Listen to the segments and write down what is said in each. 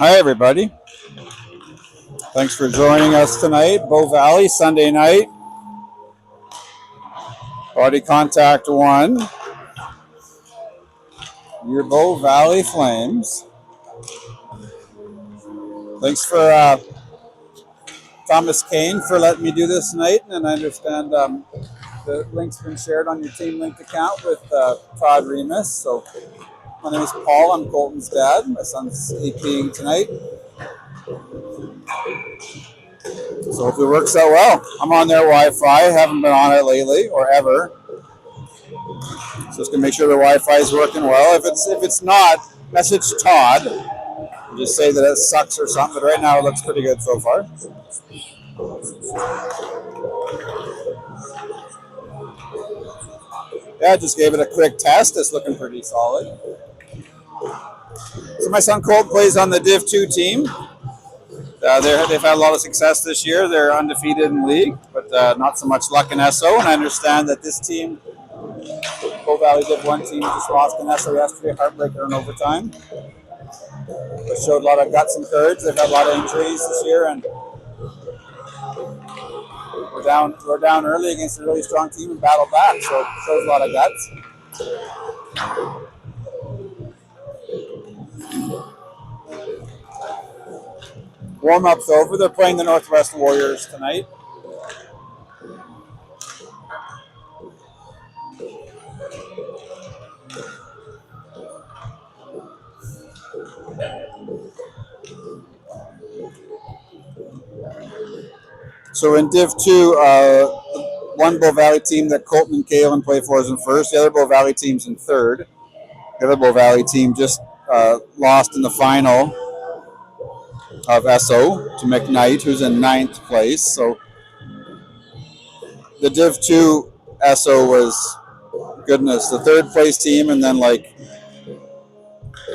Hi, everybody. Thanks for joining us tonight. Bow Valley, Sunday night. Body contact one. Your Bow Valley Flames. Thanks for Thomas Kane for letting me do this tonight. And I understand the link's been shared on your Team Linked account with Todd Remus. So my name is Paul. I'm Colton's dad. My son's APing tonight. So if it works out well, I'm on their Wi-Fi. Haven't been on it lately or ever. So just gonna make sure the Wi-Fi is working well. If it's not, message Todd. Just say that it sucks or something. But right now it looks pretty good so far. Yeah, I just gave it a quick test. It's looking pretty solid. So my son Colt plays on the Div 2 team. They've had a lot of success this year. They're undefeated in league, but not so much luck in SO. And I understand that this team, Bow Valley Div 1 team, just lost in SO yesterday, heartbreaker in overtime. But showed a lot of guts and courage. They've had a lot of injuries this year, and we're down early against a really strong team and battled back. So it shows a lot of guts. Warm-up's over. They're playing the Northwest Warriors tonight. So in Div 2, one Bow Valley team that Colton and Kalen play for is in first. The other Bow Valley team's in third. The other Bow Valley team just lost in the final of SO to McKnight, who's in ninth place. So the Div 2 SO was, goodness, the third place team, and then like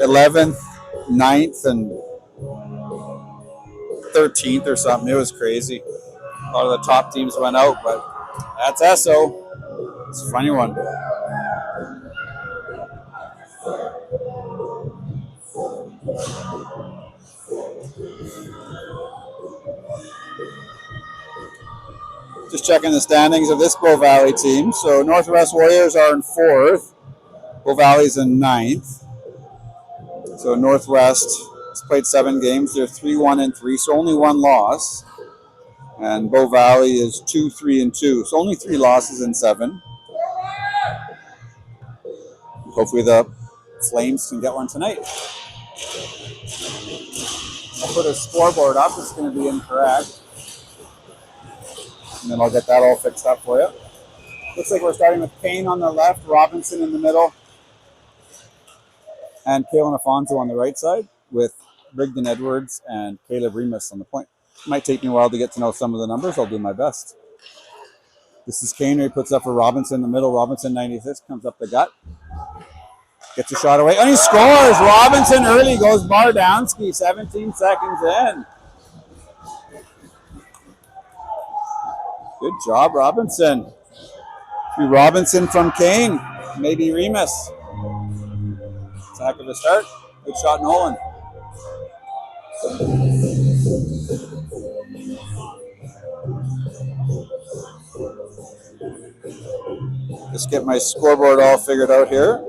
11th, 9th, and 13th or something. It was crazy. A lot of the top teams went out, but that's SO. It's a funny one. Just checking the standings of this Bow Valley team. So Northwest Warriors are in fourth. Bow Valley's in ninth. So Northwest has played 7 games. They're 3-1-3, so only one loss. And Bow Valley is 2-3-2, so only 3 losses in 7. Hopefully the Flames can get one tonight. I'll put a scoreboard up. It's going to be incorrect. And then I'll get that all fixed up for you. Looks like we're starting with Kane on the left, Robinson in the middle, and Kalen Afonso on the right side, with Brigden Edwards and Caleb Remus on the point. It might take me a while to get to know some of the numbers. I'll do my best. This is Kane. He puts up for Robinson in the middle. Robinson, 96, comes up the gut. Gets a shot away. And he scores! Robinson early goes Bardanski, 17 seconds in. Good job, Robinson. Robinson from Kane. Maybe Remus. It's a heck of a start. Good shot, Nolan. Just get my scoreboard all figured out here.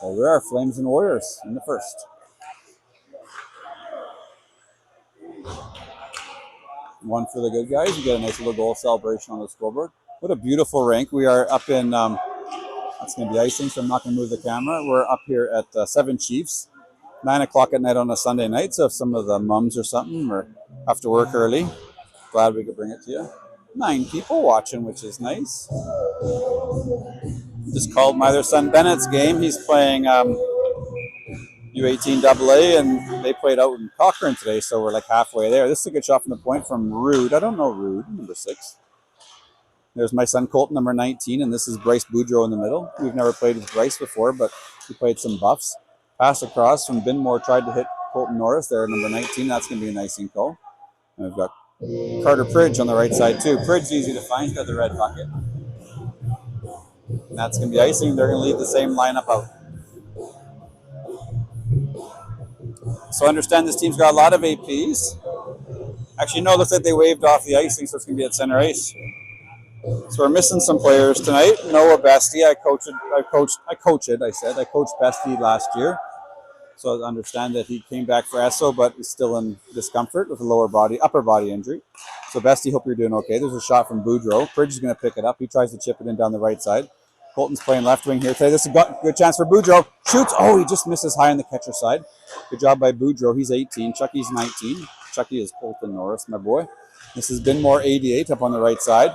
Well, there are Flames and Warriors in the first. One for the good guys. You get a nice little goal celebration on the scoreboard. What a beautiful rink. We are up in, it's going to be icing, so I'm not going to move the camera. We're up here at 7 Chiefs, 9 o'clock at night on a Sunday night. So if some of the mums or something or have to work early, glad we could bring it to you. 9 people watching, which is nice. Just called my other son Bennett's game. He's playing U18 AA, and they played out in Cochrane today, so we're like halfway there. This is a good shot from the point from Rude. I don't know Rude, number 6. There's my son Colton, number 19, and this is Bryce Boudreau in the middle. We've never played with Bryce before, but we played some buffs. Pass across from Binmore, tried to hit Colton Norris there, number 19. That's going to be a nice call. And we've got Carter Pridge on the right side too. Pridge easy to find, he's got the red bucket. And that's going to be icing. They're going to leave the same lineup out. So understand this team's got a lot of APs. Actually, no, it looks like they waved off the icing, so it's going to be at center ice. So we're missing some players tonight. Noah Bestie, I coached Bestie last year. So I understand that he came back for Esso, but is still in discomfort with a upper body injury. So Bestie, hope you're doing okay. There's a shot from Boudreau. Pridge is going to pick it up. He tries to chip it in down the right side. Colton's playing left wing here today. This is a good chance for Boudreau. Shoots. Oh, he just misses high on the catcher side. Good job by Boudreau. He's 18. Chucky's 19. Chucky is Colton Norris, my boy. This has been more 88 up on the right side.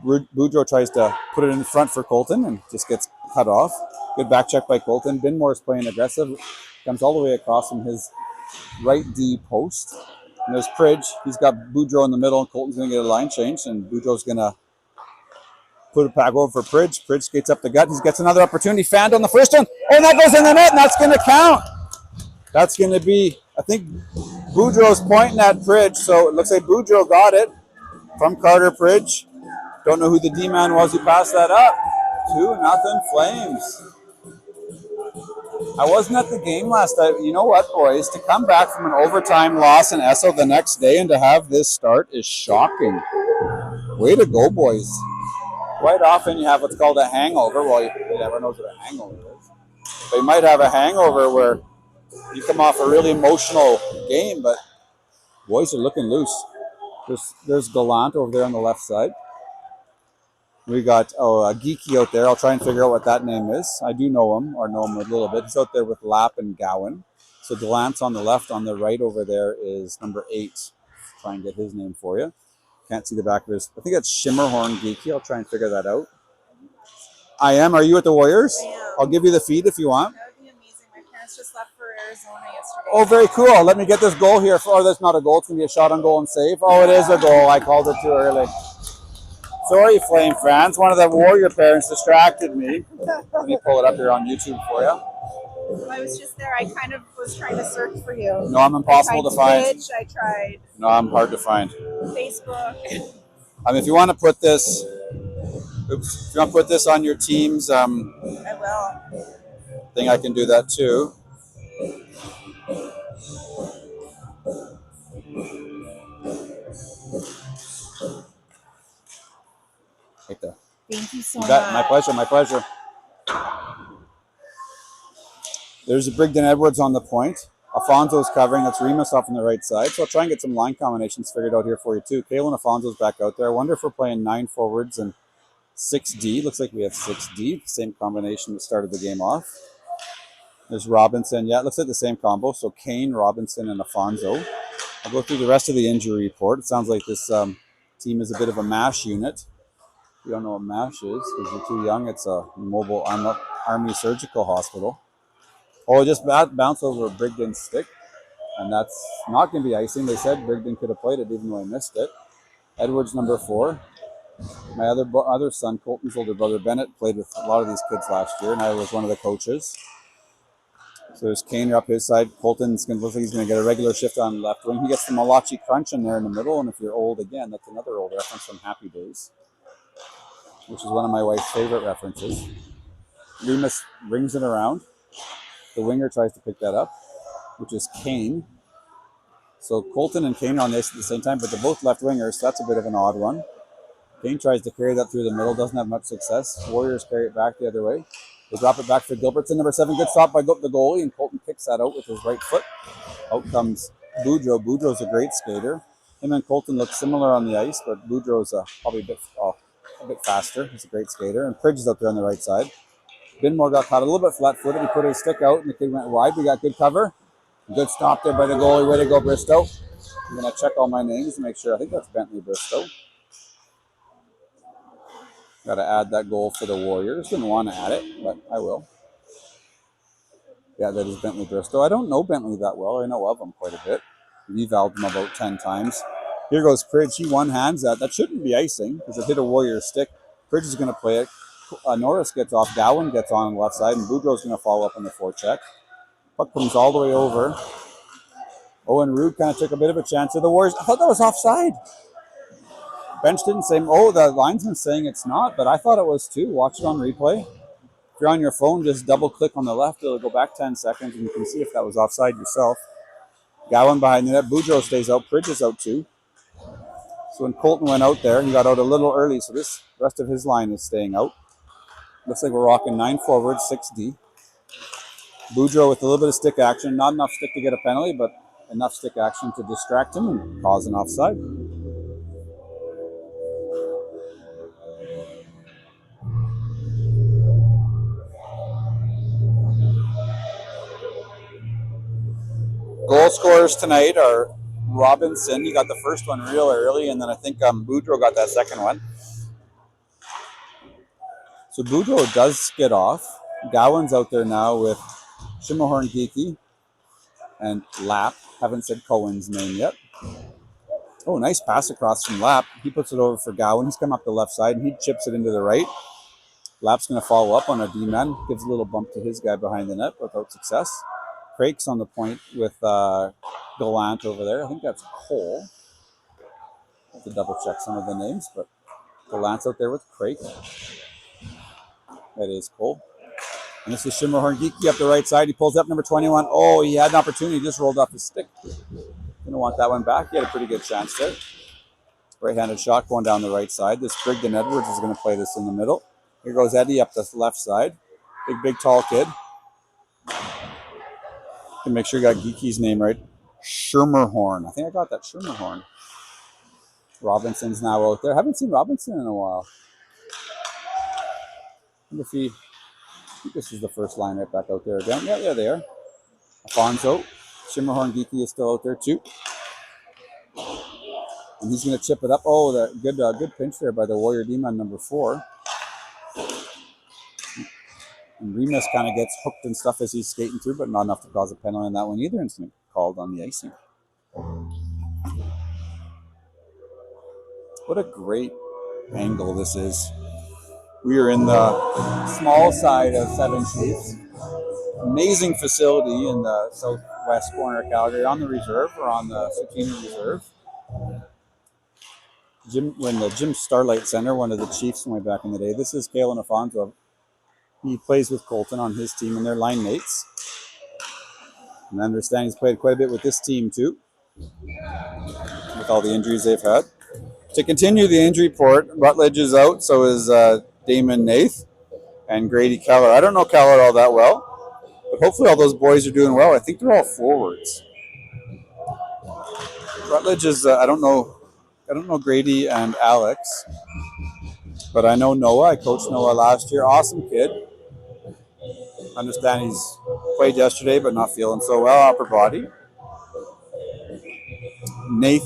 Boudreau tries to put it in front for Colton and just gets cut off. Good back check by Colton. Binmore is playing aggressive. Comes all the way across from his right D post. And there's Pridge. He's got Boudreau in the middle, and Colton's going to get a line change, and Boudreau's going to put it back over for Pridge. Pridge skates up the gut. He gets another opportunity. Fanned on the first one. Oh, and that goes in the net, and that's going to count. That's going to be, I think, Boudreau's pointing at Pridge, so it looks like Boudreau got it from Carter Pridge. Don't know who the D-man was who passed that up. 2-0 Flames. I wasn't at the game last night. You know what, boys? To come back from an overtime loss in Esso the next day and to have this start is shocking. Way to go, boys. Quite often you have what's called a hangover. Well, you never knows what a hangover is. But you might have a hangover where you come off a really emotional game, but boys are looking loose. There's Gallant over there on the left side. We got a Geeky out there. I'll try and figure out what that name is. I do know him, or know him a little bit. He's out there with Lapp and Gowan. So Gallant's on the left. On the right over there is number 8. Try and get his name for you. Can't see the back of his. I think that's Shimmerhorn Geeky. I'll try and figure that out. I am. Are you at the Warriors? I am. I'll give you the feed if you want. That would be amazing. My parents just left for Arizona yesterday. Oh, very cool. Let me get this goal here. Oh, that's not a goal. It's going to be a shot on goal and save. Oh, it is a goal. I called it too early. Sorry, Flame fans. One of the Warrior parents distracted me. Let me pull it up here on YouTube for you. I was just there. I kind of was trying to search for you. No, I'm impossible to find. Twitch, I tried No, I'm hard to find. Facebook. If you want to put this, if you want to put this on your team's I will. thing, I can do that too. Right there. Thank you so You bet. much. My pleasure. My pleasure. There's a Brigden Edwards on the point. Alfonso's covering. That's Remus off on the right side. So I'll try and get some line combinations figured out here for you too. Kalen Alfonso's back out there. I wonder if we're playing 9 forwards and 6D. Looks like we have 6D. Same combination that started the game off. There's Robinson. Yeah, it looks like the same combo. So Kane, Robinson, and Alfonso. I'll go through the rest of the injury report. It sounds like this team is a bit of a MASH unit. If you don't know what MASH is, because you're too young, it's a mobile army surgical hospital. Oh, it just bounced over Brigden's stick, and that's not going to be icing. They said Brigden could have played it even though he missed it. Edwards, number 4. My other son, Colton's older brother, Bennett, played with a lot of these kids last year, and I was one of the coaches. So there's Kane up his side. Colton's going to look like he's going to get a regular shift on the left wing. He gets the Malachi Crunch in there in the middle, and if you're old again, that's another old reference from Happy Days, which is one of my wife's favorite references. Remus rings it around. The winger tries to pick that up, which is Kane. So Colton and Kane are on this at the same time, but they're both left wingers, so that's a bit of an odd one. Kane tries to carry that through the middle, doesn't have much success. Warriors carry it back the other way. They drop it back for Gilbertson, number 7. Good stop by the goalie, and Colton kicks that out with his right foot. Out comes Boudreau. Boudreau's a great skater. Him and Colton look similar on the ice, but Boudreau's probably a bit faster. He's a great skater. And Pridge is up there on the right side. Binmore got caught a little bit flat-footed. He put his stick out, and the kid went wide. We got good cover. Good stop there by the goalie. Way to go, Bristow. I'm going to check all my names to make sure. I think that's Bentley Bristow. Got to add that goal for the Warriors. Didn't want to add it, but I will. Yeah, that is Bentley Bristow. I don't know Bentley that well. I know of him quite a bit. We've evaled him about 10 times. Here goes Pridge. He one-hands that. That shouldn't be icing because it hit a Warrior stick. Pridge is going to play it. Norris gets off. Gowan gets on the left side, and Boudreau's going to follow up on the forecheck. Puck comes all the way over. Owen Rude kind of took a bit of a chance. The Warriors, I thought that was offside. Bench didn't say, oh, the linesman's saying it's not, but I thought it was too. Watch it on replay. If you're on your phone, just double click on the left. It'll go back 10 seconds, and you can see if that was offside yourself. Gowan behind the net. Boudreau stays out. Pridge is out too. So when Colton went out there, he got out a little early, so this rest of his line is staying out. Looks like we're rocking 9 forward, 6D. Boudreau with a little bit of stick action. Not enough stick to get a penalty, but enough stick action to distract him and cause an offside. Goal scorers tonight are Robinson. He got the first one real early, and then I think Boudreau got that second one. So Boudreau does skid off. Gowan's out there now with Shimmerhorn Geeky and Lapp. Haven't said Cohen's name yet. Oh, nice pass across from Lapp. He puts it over for Gowan. He's come up the left side, and he chips it into the right. Lapp's going to follow up on a D-man. Gives a little bump to his guy behind the net without success. Craig's on the point with Gallant over there. I think that's Cole. I have to double check some of the names, but Gallant's out there with Craig. That is Cole. And this is Shimmerhorn Geeky up the right side. He pulls up number 21. Oh, he had an opportunity. He just rolled off his stick. Gonna want that one back. He had a pretty good chance there. Right-handed shot going down the right side. This Brigden Edwards is going to play this in the middle. Here goes Eddie up the left side. Big, tall kid. Can make sure you got Geeky's name right. Shimmerhorn. I think I got that Shimmerhorn. Robinson's now out there. Haven't seen Robinson in a while. I wonder if I think this is the first line right back out there again. Yeah, there they are. Alfonso. Shimmerhorn Geeky is still out there too. And he's going to chip it up. Oh, that good pinch there by the Warrior D-man number 4. And Remus kind of gets hooked and stuff as he's skating through, but not enough to cause a penalty on that one either. And it's called on the icing. What a great angle this is. We are in the small side of Seven Chiefs. Amazing facility in the southwest corner of Calgary on the reserve or on the Sutina Reserve. When the Jim Starlight Center, one of the Chiefs way back in the day. This is Kalen Afonso. He plays with Colton on his team and they're line mates. And I understand he's played quite a bit with this team too, with all the injuries they've had. To continue the injury report, Rutledge is out, so is Damon Nath and Grady Keller. I don't know Keller all that well, but hopefully all those boys are doing well. I think they're all forwards. Rutledge is, I don't know Grady and Alex, but I know Noah. I coached Noah last year. Awesome kid. Understand he's played yesterday, but not feeling so well, upper body. Nath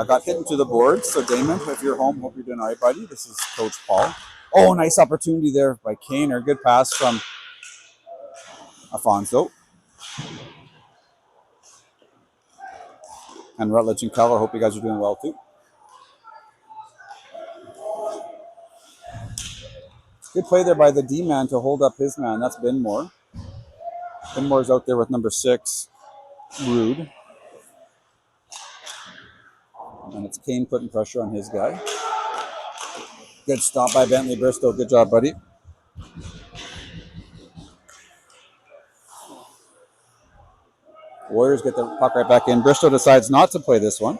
got hit into the boards. So Damon, if you're home, hope you're doing all right, buddy. This is Coach Paul. Oh, nice opportunity there by Kaner. Good pass from Afonso. And Rutledge and Keller, hope you guys are doing well too. Good play there by the D-man to hold up his man. That's Binmore. Binmore's out there with number 6, Rude. And it's Kane putting pressure on his guy. Good stop by Bentley Bristow. Good job, buddy. Warriors get the puck right back in. Bristow decides not to play this one.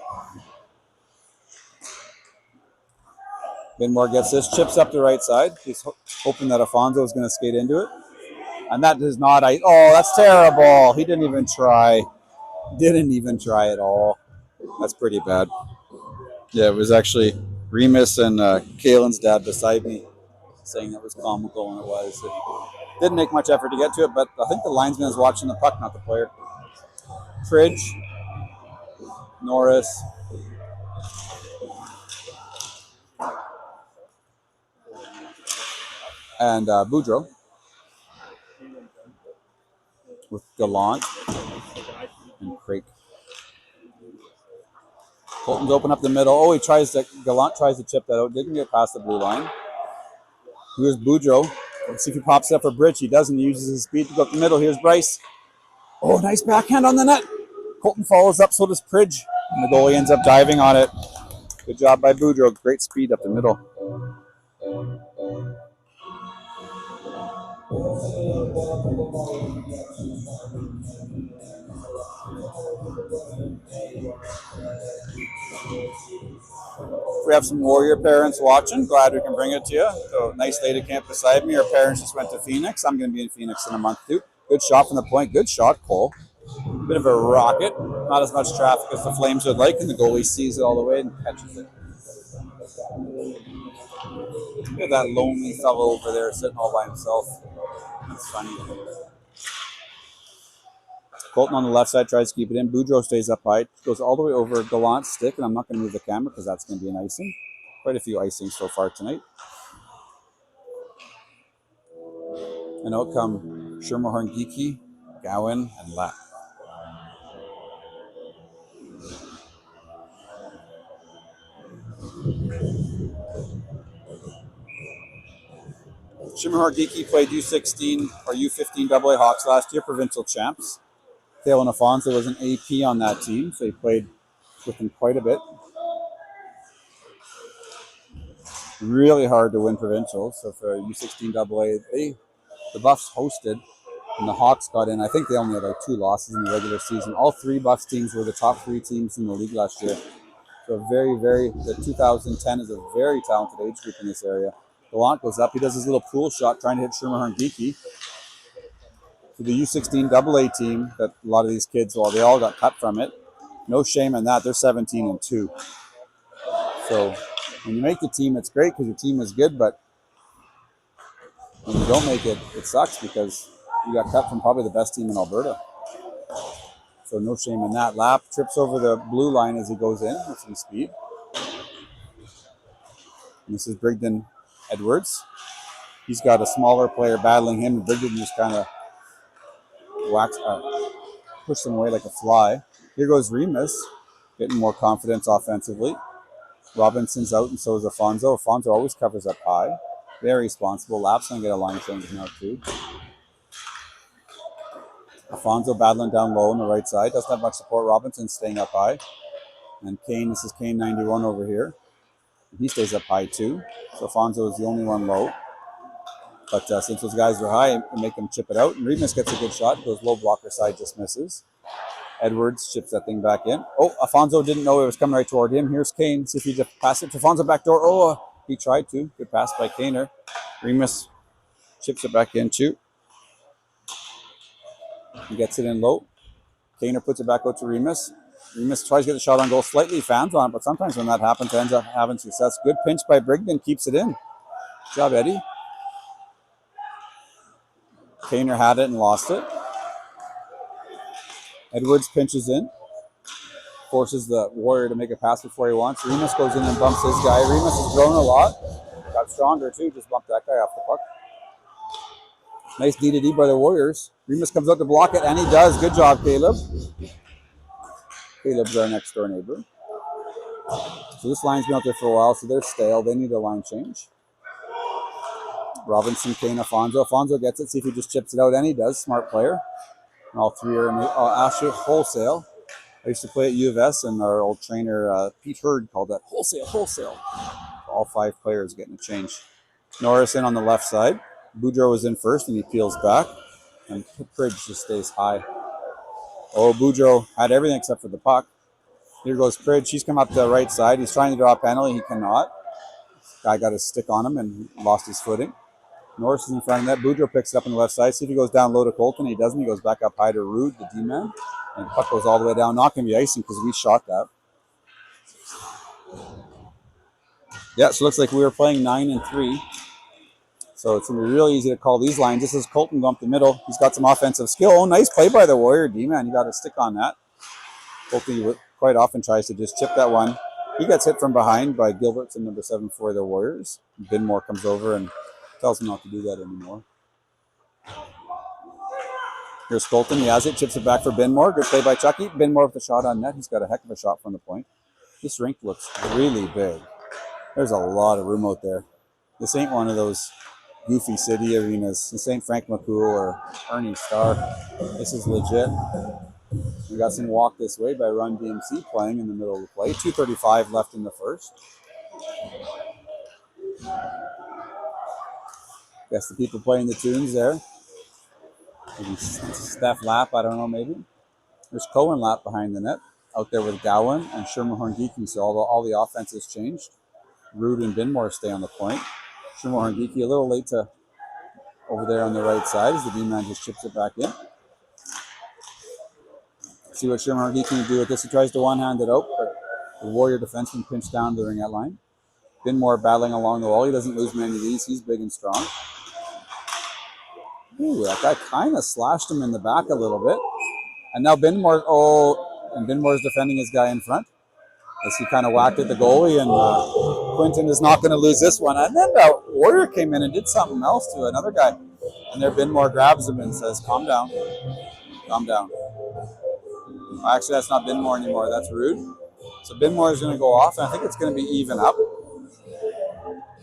Binmore gets this, chips up the right side. He's hoping that Afonso is going to skate into it. And that does not. Oh, that's terrible. He didn't even try. Didn't even try at all. That's pretty bad. Yeah, it was actually Remus and Kalen's dad beside me saying that was comical, and it was. It didn't make much effort to get to it, but I think the linesman is watching the puck, not the player. Fridge, Norris, and Boudreau with Gallant and Craig. Colton's open up the middle. Oh, Gallant tries to chip that out. Didn't get past the blue line. Here's Boudreau. Let's see if he pops up for Bridge. He doesn't. He uses his speed to go up the middle. Here's Bryce. Oh, nice backhand on the net. Colton follows up, so does Pridge. And the goalie ends up diving on it. Good job by Boudreau. Great speed up the middle. We have some Warrior parents watching. Glad we can bring it to you. So nice lady camp beside me. Her parents just went to Phoenix. I'm going to be in Phoenix in a month too. Good shot from the point. Good shot, Cole. Bit of a rocket. Not as much traffic as the Flames would like, and the goalie sees it all the way and catches it. Look at that lonely fellow over there sitting all by himself. That's funny. Colton on the left side tries to keep it in. Boudreau stays up high. Goes all the way over Gallant's stick, and I'm not going to move the camera because that's going to be an icing. Quite a few icings so far tonight. And out come Schermerhorn, Geeky, Gowan, and Lapp. Schermerhorn, Geeky played U16 or U15 AA Hawks last year, provincial champs. Thalen Afonso was an AP on that team, so he played with him quite a bit. Really hard to win provincials. So for U16 AA, the Buffs hosted, and the Hawks got in. I think they only had like 2 losses in the regular season. All 3 Buffs teams were the top 3 teams in the league last year. So the 2010 is a very talented age group in this area. Gallant goes up. He does his little pool shot trying to hit Schermerhorn Geeky. For the U16 AA team, that a lot of these kids, well, they all got cut from it. No shame in that. They're 17-2. So when you make the team, it's great because your team is good, but when you don't make it, it sucks because you got cut from probably the best team in Alberta. So no shame in that. Lapp trips over the blue line as he goes in with some speed. And this is Brigden Edwards. He's got a smaller player battling him, and Brigden just kind of pushed him away like a fly. Here goes Remus, getting more confidence offensively. Robinson's out, and so is Afonso. Afonso always covers up high. Very responsible. Lapp's going to get a line change now, too. Afonso battling down low on the right side. Doesn't have much support. Robinson staying up high. And Kane, this is Kane 91 over here. He stays up high, too. So Afonso is the only one low. But since those guys are high, we make them chip it out. And Remus gets a good shot. Goes low blocker side, just misses. Edwards chips that thing back in. Oh, Afonso didn't know it was coming right toward him. Here's Kane. See if he just pass it to Afonso back door. Oh, he tried to. Good pass by Kaner. Remus chips it back in too. He gets it in low. Kaner puts it back out to Remus. Remus tries to get the shot on goal. Slightly fans on it, but sometimes when that happens, it ends up having success. Good pinch by Brigden. Keeps it in. Good job, Eddie. Kaner had it and lost it. Edwards pinches in. Forces the Warrior to make a pass before he wants. Remus goes in and bumps his guy. Remus has grown a lot. Got stronger too. Just bumped that guy off the puck. Nice D-to-D by the Warriors. Remus comes out to block it, and he does. Good job, Caleb. Caleb's our next door neighbor. So this line's been out there for a while, so they're stale. They need a line change. Robinson, Kane, Afonso. Afonso gets it. See if he just chips it out, and he does. Smart player. And all 3 are in the Asher wholesale. I used to play at U of S, and our old trainer, Pete Hurd, called that wholesale. All 5 players getting a change. Norris in on the left side. Boudreau was in first, and he peels back. And Pridge just stays high. Oh, Boudreau had everything except for the puck. Here goes Pridge. He's come up the right side. He's trying to draw a penalty. He cannot. Guy got his stick on him and lost his footing. Norris is in front of that. Boudreau picks it up on the left side. See if he goes down low to Colton. He doesn't. He goes back up high to Rude, the D-man. And the puck goes all the way down. Not going to be icing because we shot that. Yeah, so it looks like we were playing 9-3. So it's going to be really easy to call these lines. This is Colton going up the middle. He's got some offensive skill. Oh, nice play by the Warrior D-man. You got to stick on that. Colton quite often tries to just chip that one. He gets hit from behind by Gilbertson, number 7 for the Warriors. Binmore comes over and tells him not to do that anymore. Here's Colton. He has it. Chips it back for Binmore. Good play by Chucky. Binmore with the shot on net. He's got a heck of a shot from the point. This rink looks really big. There's a lot of room out there. This ain't one of those goofy city arenas. This ain't Frank McCool or Ernie Starr. This is legit. We got some Walk This Way by Run DMC playing in the middle of the play. 2:35 left in the first. Guess the people playing the tunes there. Maybe Steph Lapp, I don't know, maybe. There's Cohen Lapp behind the net, out there with Gowan and Shermer Horngiki. So all the offense has changed. Rude and Binmore stay on the point. Shermer Horngiki a little late to over there on the right side as the D-man just chips it back in. See what Shermer Horngiki can do with this. He tries to one-hand it out, but the Warrior defenseman pinched down the ring-out line. Binmore battling along the wall. He doesn't lose many of these. He's big and strong. Ooh, that guy kind of slashed him in the back a little bit. And now Binmore, and Binmore's defending his guy in front as he kind of whacked at the goalie, and Quinton is not going to lose this one. And then the Warrior came in and did something else to another guy. And there Binmore grabs him and says, calm down. Calm down. Actually, that's not Binmore anymore. That's Rude. So Binmore is going to go off, and I think it's going to be even up.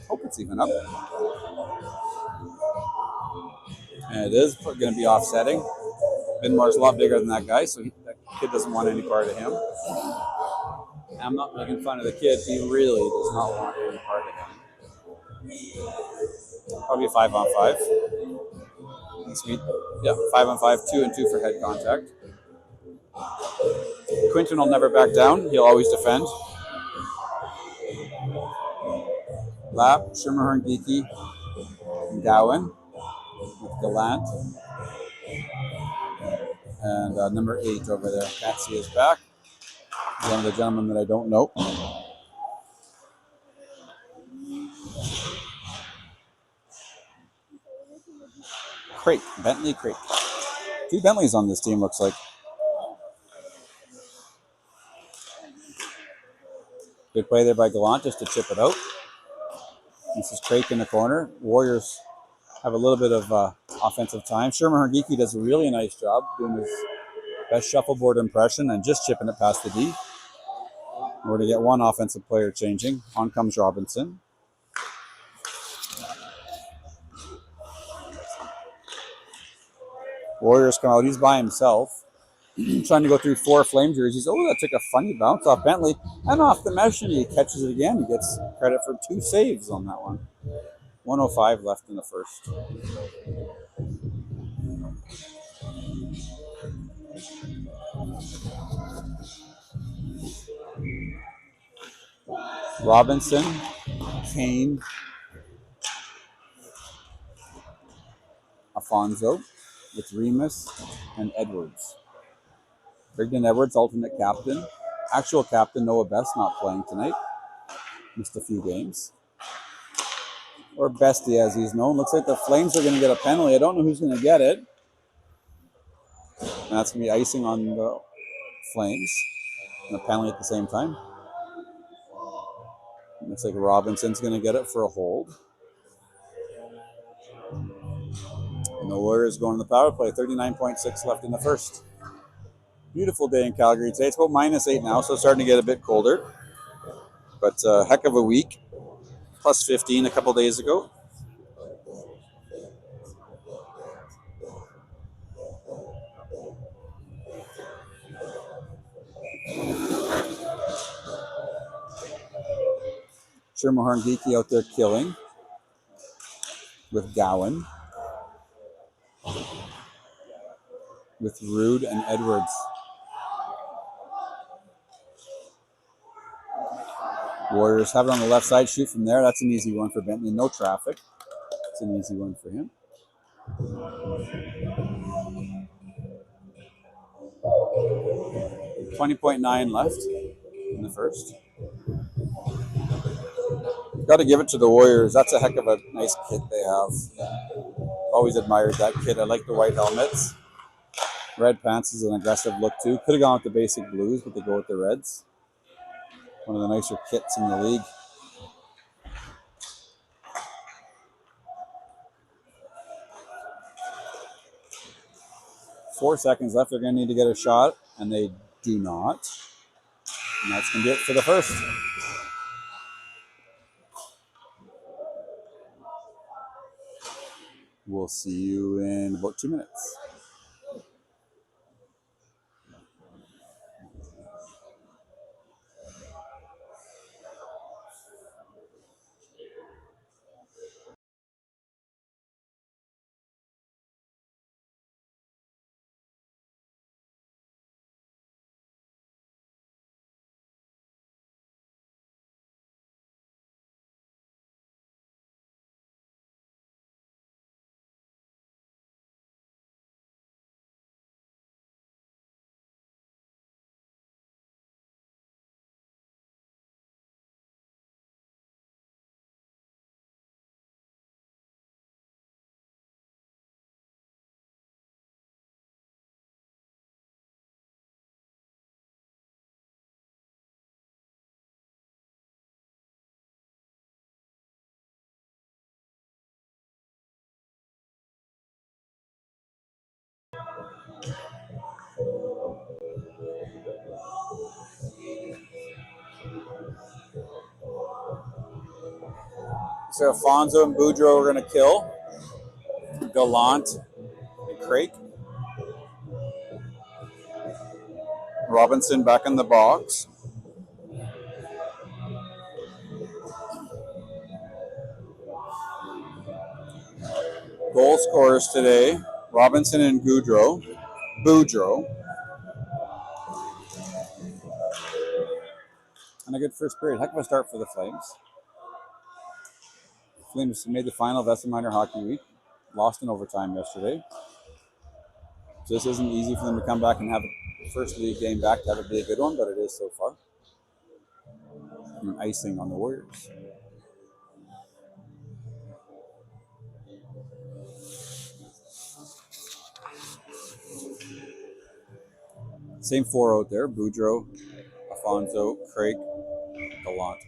Hope it's even up. And it is going to be offsetting. Binmore's a lot bigger than that guy, so that kid doesn't want any part of him. I'm not making fun of the kid. He really does not want any part of him. Probably a 5-on-5. Sweet. Yeah, 5-on-5, 2-and-2 for head contact. Quinton will never back down. He'll always defend. Lapp, Shermer Horngiki, Gowan with Gallant. And number 8 over there. Can't see his back. One of the gentlemen that I don't know. Crate, Bentley Crate. 2 Bentleys on this team, looks like. Good play there by Gallant just to chip it out. This is Crate in the corner. Warriors have a little bit of offensive time. Shermer Horngiki does a really nice job doing his best shuffleboard impression and just chipping it past the D. We're going to get one offensive player changing. On comes Robinson. Warriors come out. He's by himself. Trying to go through 4 Flame jerseys. Oh, that took a funny bounce off Bentley and off the mesh, and he catches it again. He gets credit for 2 saves on that one. 1:05 left in the first. Robinson, Kane, Afonso with Remus and Edwards. Brigden Edwards, alternate captain. Actual captain Noah Best not playing tonight. Missed a few games. Or Bestie as he's known. Looks like the Flames are going to get a penalty. I don't know who's going to get it. And that's going to be icing on the Flames. And a penalty at the same time. Looks like Robinson's going to get it for a hold. And the Warriors going to the power play. 39.6 left in the first. Beautiful day in Calgary today. It's about -8 now, so it's starting to get a bit colder. But heck of a week. Plus 15 a couple days ago. Shermer Horngiki out there killing with Gowan. With Rude and Edwards. Warriors have it on the left side, shoot from there. That's an easy one for Bentley. No traffic. It's an easy one for him. $20.9 left in the first. Got to give it to the Warriors. That's a heck of a nice kit they have. Always admired that kit. I like the white helmets. Red pants is an aggressive look too. Could have gone with the basic blues, but they go with the reds. One of the nicer kits in the league. .4 seconds left. They're going to need to get a shot, and they do not. And that's going to be it for the first. We'll see you in about 2 minutes. So Alfonso and Boudreaux are going to kill. Gallant and Craig. Robinson back in the box. Goal scorers today, Robinson and Boudreaux. And a good first period. Heck of a start for the Flames. Flames made the final of SM Minor Hockey Week. Lost in overtime yesterday. So this isn't easy for them to come back and have a first league game back to have it be a good one, but it is so far. And icing on the Warriors. Same four out there. Boudreaux, Alfonso, Craig, Gallant.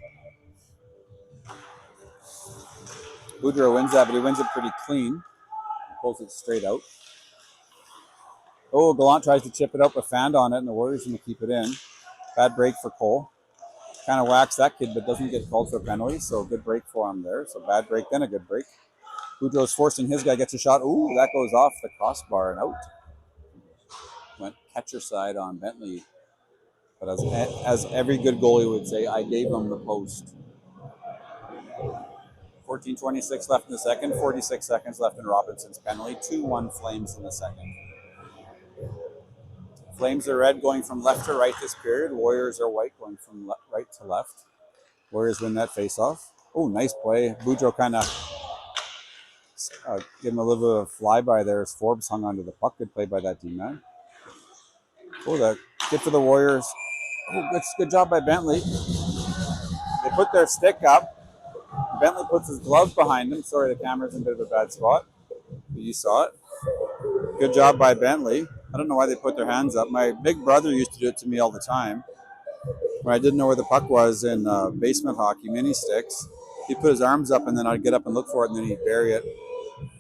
Boudreaux wins that, but he wins it pretty clean. Pulls it straight out. Oh, Gallant tries to chip it out, but Fand on it, and the Warriors going to keep it in. Bad break for Cole. Kind of whacks that kid, but doesn't get called for a penalty, so good break for him there. So bad break, then a good break. Boudreaux's forcing his guy, gets a shot. Ooh, that goes off the crossbar and out. Went catcher side on Bentley. But as every good goalie would say, I gave him the post. 14:26 left in the second, 46 seconds left in Robinson's penalty. 2-1 Flames in the second. Flames are red going from left to right this period. Warriors are white going from right to left. Warriors win that faceoff. Oh, nice play. Boudreaux kind of gave him a little bit of a flyby there as Forbes hung onto the puck. Good play by that D-man. Oh, that good for the Warriors. Oh, good job by Bentley. They put their stick up. Bentley puts his glove behind him. Sorry, the camera's in a bit of a bad spot. But you saw it. Good job by Bentley. I don't know why they put their hands up. My big brother used to do it to me all the time. When I didn't know where the puck was in basement hockey, mini sticks, he'd put his arms up and then I'd get up and look for it and then he'd bury it.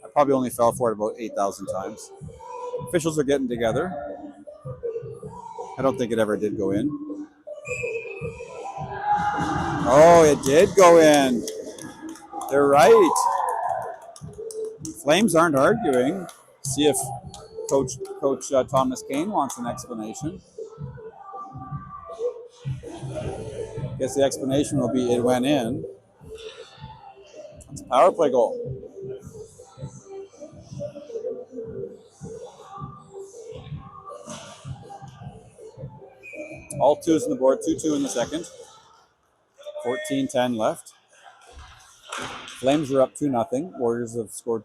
I probably only fell for it about 8,000 times. Officials are getting together. I don't think it ever did go in. Oh, it did go in. They're right. Flames aren't arguing. See if Coach Thomas Kane wants an explanation. Guess the explanation will be it went in. It's a power play goal. All twos on the board. 2-2 in the second. 14:10 left. Flames are up 2-0. Warriors have scored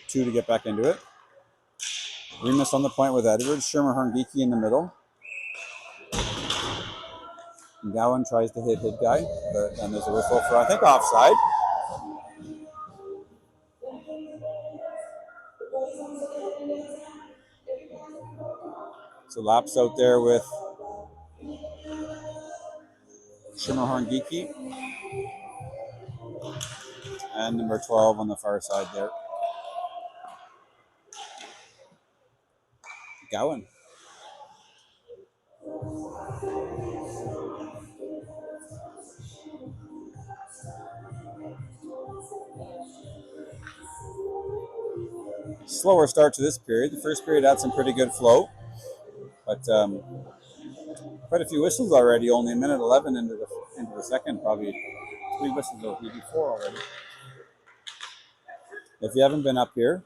2 to get back into it. Remus on the point with Edwards. Shermer Horngiki in the middle. And Gowan tries to hit guy, but and there's a whistle for, I think, offside. So Laps out there with Shermer Horngiki. And number 12 on the far side there. Gowan. slower start to this period. The first period had some pretty good flow, but quite a few whistles already. Only a minute 11 into the second, probably 3 whistles or maybe 4 already. If you haven't been up here,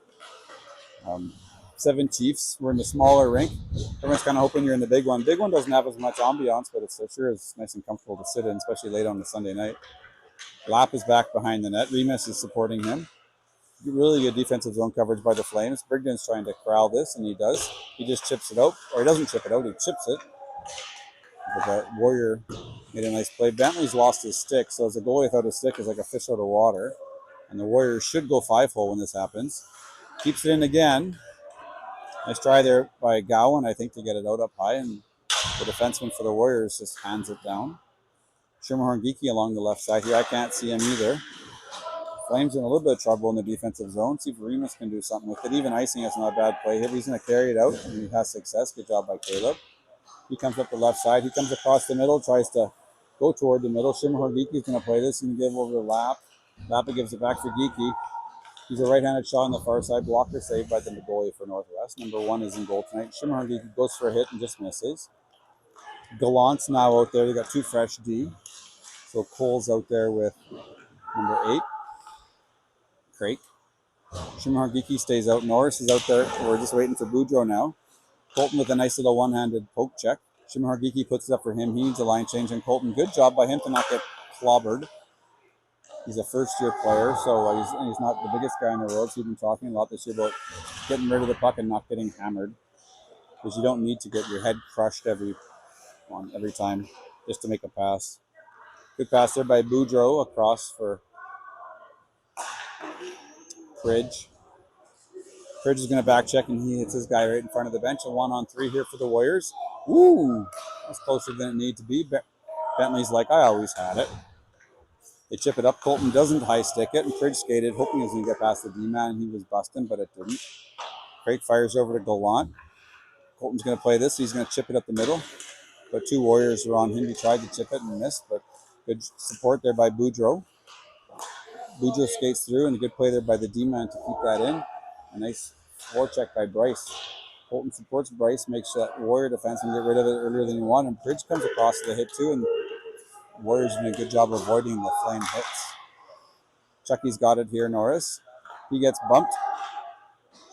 Seven Chiefs. We're in the smaller rink. Everyone's kind of hoping you're in the big one. Big one doesn't have as much ambiance, but it sure is nice and comfortable to sit in, especially late on a Sunday night. Lap is back behind the net. Remus is supporting him. Really good defensive zone coverage by the Flames. Brigden's trying to corral this, and he does. He just chips it out, or he doesn't chip it out, he chips it. But that Warrior made a nice play. Bentley's lost his stick, so as a goalie without a stick is like a fish out of water. And the Warriors should go 5-hole when this happens. Keeps it in again. Nice try there by Gowan, I think, to get it out up high, and the defenseman for the Warriors just hands it down. Shimmerhorn Geeky along the left side here. I can't see him either. Flames in a little bit of trouble in the defensive zone. See if Remus can do something with it. Even icing is not a bad play here. He's going to carry it out, and he has success. Good job by Caleb. He comes up the left side. He comes across the middle, tries to go toward the middle. Shimmerhorn Geeky is going to play this and give over to Lap. Lapa gives it back for Geeky. He's a right-handed shot on the far side. Blocker saved by the goalie for Northwest. Number 1 is in goal tonight. Shimmerhorn Geeky goes for a hit and just misses. Gallant's now out there. They got 2 fresh D. So Cole's out there with number 8. Craig. Shimmerhorn Geeky stays out. Norris is out there. We're just waiting for Boudreaux now. Colton with a nice little one-handed poke check. Shimmerhorn Geeky puts it up for him. He needs a line change. And Colton, good job by him to not get clobbered. He's a first-year player, so he's not the biggest guy in the world. So we've been talking a lot this year about getting rid of the puck and not getting hammered, because you don't need to get your head crushed every time just to make a pass. Good pass there by Boudreaux across for Pridge. Pridge is going to back check, and he hits his guy right in front of the bench. A 1-on-3 here for the Warriors. Ooh, that's closer than it needed to be. Bentley's like, I always had it. They chip it up. Colton doesn't high stick it, and Pridge skated, hoping he was going to get past the D-man, and he was busting, but it didn't. Craig fires over to Gallant. Colton's going to play this. He's going to chip it up the middle, but 2 Warriors were on him. He tried to chip it and missed, but good support there by Boudreaux. Boudreaux skates through, and a good play there by the D-man to keep that in. A nice forecheck by Bryce. Colton supports Bryce, makes that Warrior defenseman get rid of it earlier than he wanted, and Pridge comes across to the hit too, and Warriors doing a good job avoiding the Flame hits. Chucky's got it here, Norris. He gets bumped.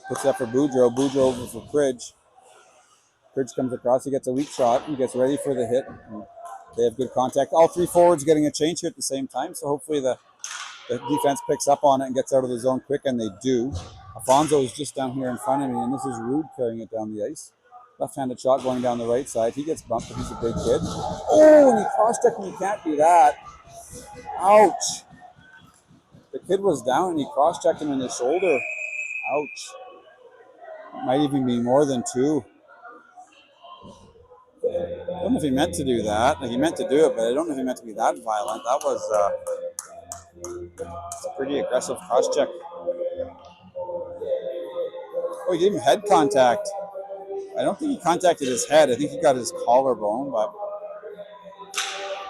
Puts it up for Boudreaux. Boudreaux over for Pridge. Pridge comes across. He gets a weak shot. He gets ready for the hit. They have good contact. All 3 forwards getting a change here at the same time, so hopefully the defense picks up on it and gets out of the zone quick, and they do. Alfonso is just down here in front of me, and this is Rude carrying it down the ice. Left-handed shot going down the right side. He gets bumped, but he's a big kid. Oh, and he cross-checked him. You can't do that. Ouch. The kid was down, and he cross-checked him in the shoulder. Ouch. Might even be more than 2. I don't know if he meant to do that. Like, he meant to do it, but I don't know if he meant to be that violent. That was a pretty aggressive cross-check. Oh, he gave him head contact. I don't think he contacted his head. I think he got his collarbone, but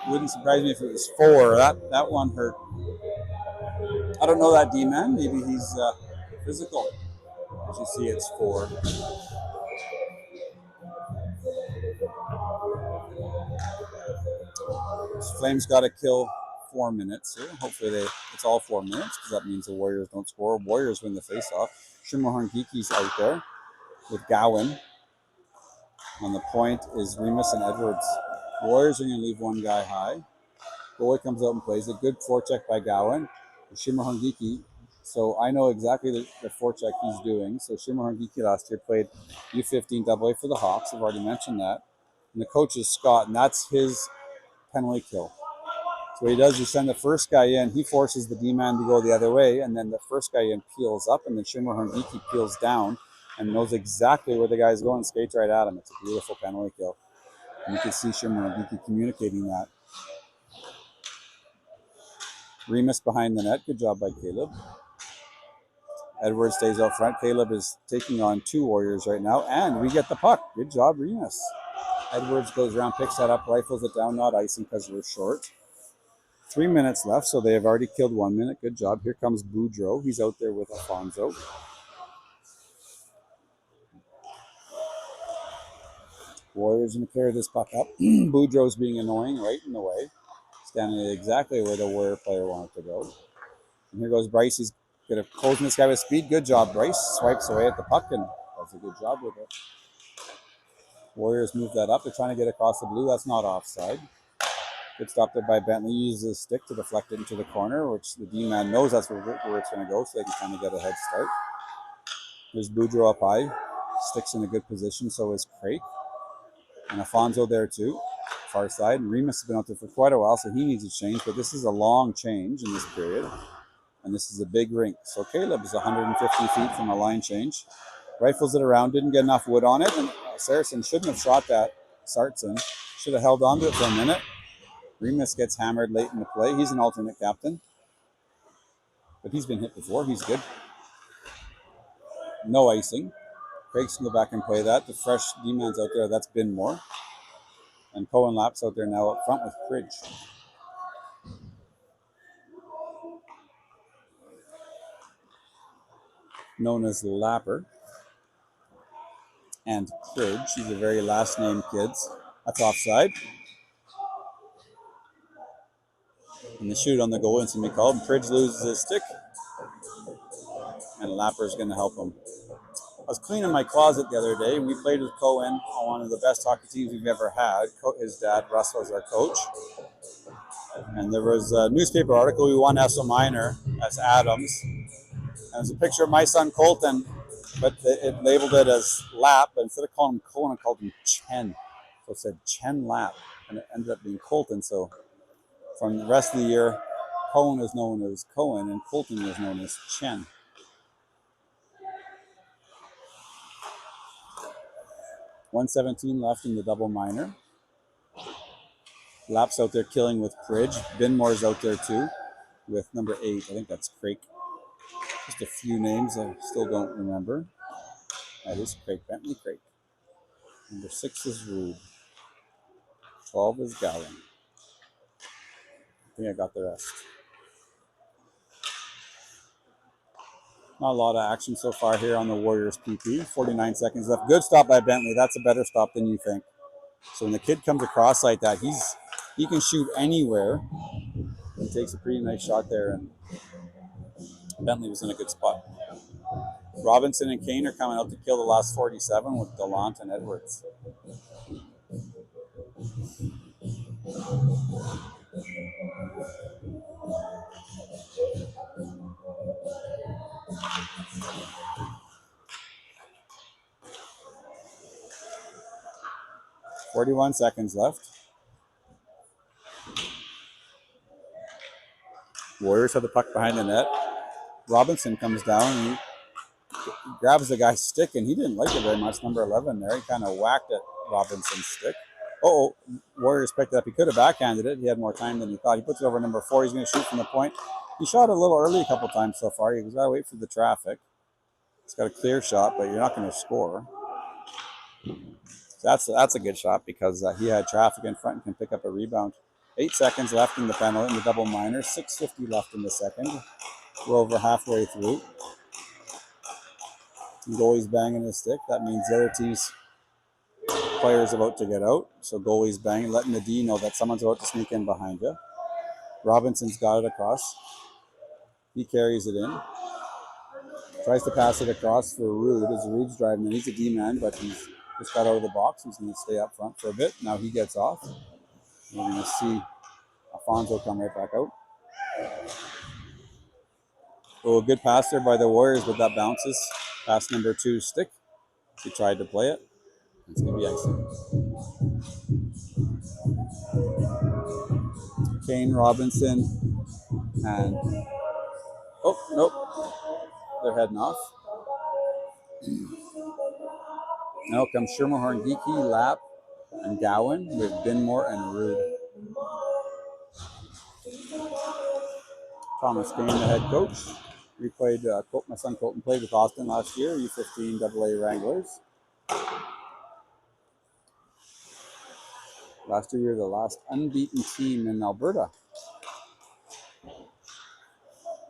it wouldn't surprise me if it was 4. That one hurt. I don't know that D-man. Maybe he's physical. As you see, it's 4. Flames got to kill 4 minutes here. Hopefully it's all 4 minutes, because that means the Warriors don't score. Warriors win the face-off. Shimmerhorn Geeky's out there with Gowan. On the point is Remus and Edwards. Warriors are going to leave 1 guy high. Goalie comes out and plays a good forecheck by Gowan. Shimmerhorn Geeky. So I know exactly the forecheck he's doing. So Shimmerhorn Geeky last year played U15 AA for the Hawks. I've already mentioned that. And the coach is Scott, and that's his penalty kill. So what he does is send the first guy in. He forces the D-man to go the other way, and then the first guy in peels up, and then Shimmerhorn Geeky peels down and knows exactly where the guy's going and skates right at him. It's a beautiful penalty kill. And you can see Shimmerhorn Geeky communicating that. Remus behind the net. Good job by Caleb. Edwards stays out front. Caleb is taking on 2 Warriors right now, and we get the puck. Good job, Remus. Edwards goes around, picks that up, rifles it down, not icing because we're short. 3 minutes left, so they have already killed 1 minute. Good job. Here comes Boudreaux. He's out there with Alfonso. Warriors going to carry this puck up. Boudreaux's being annoying, right in the way. Standing exactly where the Warrior player wanted to go. And here goes Bryce. He's going to close this guy with speed. Good job, Bryce. Swipes away at the puck and does a good job with it. Warriors move that up. They're trying to get across the blue. That's not offside. Good stop there by Bentley. He uses his stick to deflect it into the corner, which the D-man knows that's where it's going to go, so they can kind of get a head start. There's Boudreaux up high. Sticks in a good position, so is Craig. And Alfonso there too, far side. And Remus has been out there for quite a while, so he needs a change, but this is a long change in this period. And this is a big rink. So Caleb is 150 feet from a line change. Rifles it around, didn't get enough wood on it, and Saracen shouldn't have shot that. Sartson should have held on to it for a minute. Remus gets hammered late in the play. He's an alternate captain, but he's been hit before. He's good. No icing. Craig's can go back and play that. The fresh D-man's out there. That's Binmore. And Cohen Laps out there now up front with Pridge. Known as Lapper. And Pridge. He's the very last name, kids. That's offside. And the shoot on the goal is going to be called. And Pridge loses his stick. And Lapper's going to help him. I was cleaning my closet the other day, and we played with Cohen on one of the best hockey teams we've ever had. His dad, Russ, was our coach. And there was a newspaper article. We won ESO Minor as Adams. And there's a picture of my son, Colton, but it labeled it as Lap. But instead of calling him Cohen, I called him Chen. So it said Chen Lap. And it ended up being Colton. So from the rest of the year, Cohen is known as Cohen, and Colton is known as Chen. 1:17 left in the double minor. Lap's out there killing with Pridge. Binmore's out there too with number 8. I think that's Craig. Just a few names I still don't remember. That is Craig. Bentley Craig. Number 6 is Rude. 12 is Gowan. I think I got the rest. Not a lot of action so far here on the Warriors PP. 49 seconds left. Good stop by Bentley. That's a better stop than you think. So when the kid comes across like that, he can shoot anywhere. He takes a pretty nice shot there, and Bentley was in a good spot. Robinson and Kane are coming out to kill the last 47 with Delant and Edwards. .41 seconds left. Warriors have the puck behind the net. Robinson comes down and he grabs the guy's stick, and he didn't like it very much. Number 11 there. He kind of whacked at Robinson's stick. Oh, Warriors picked it up. He could have backhanded it. He had more time than he thought. He puts it over number 4. He's going to shoot from the point. He shot a little early a couple times so far. He's got to wait for the traffic. He's got a clear shot, but you're not going to score. So that's a good shot because he had traffic in front and can pick up a rebound. 8 seconds left in the penalty in the double minor. 6:50 left in the second. We're over halfway through. The goalie's banging his stick. That means the other team's player's about to get out. So goalie's banging, letting the D know that someone's about to sneak in behind you. Robinson's got it across. He carries it in. Tries to pass it across for Rude as Rude's driving in. He's a D-man, but he's just got out of the box. He's going to stay up front for a bit. Now he gets off. We're going to see Alfonso come right back out. Oh, good pass there by the Warriors, but that bounces past number 2 stick. He tried to play it. It's going to be icing. Kane, Robinson, and oh, nope. They're heading off. Now comes Schermerhorn, Geeky, Lap, and Gowan with Binmore and Rude. Thomas Kane, the head coach. We played, my son Colton played with Austin last year, U15 AA Wranglers. Last year, the last unbeaten team in Alberta.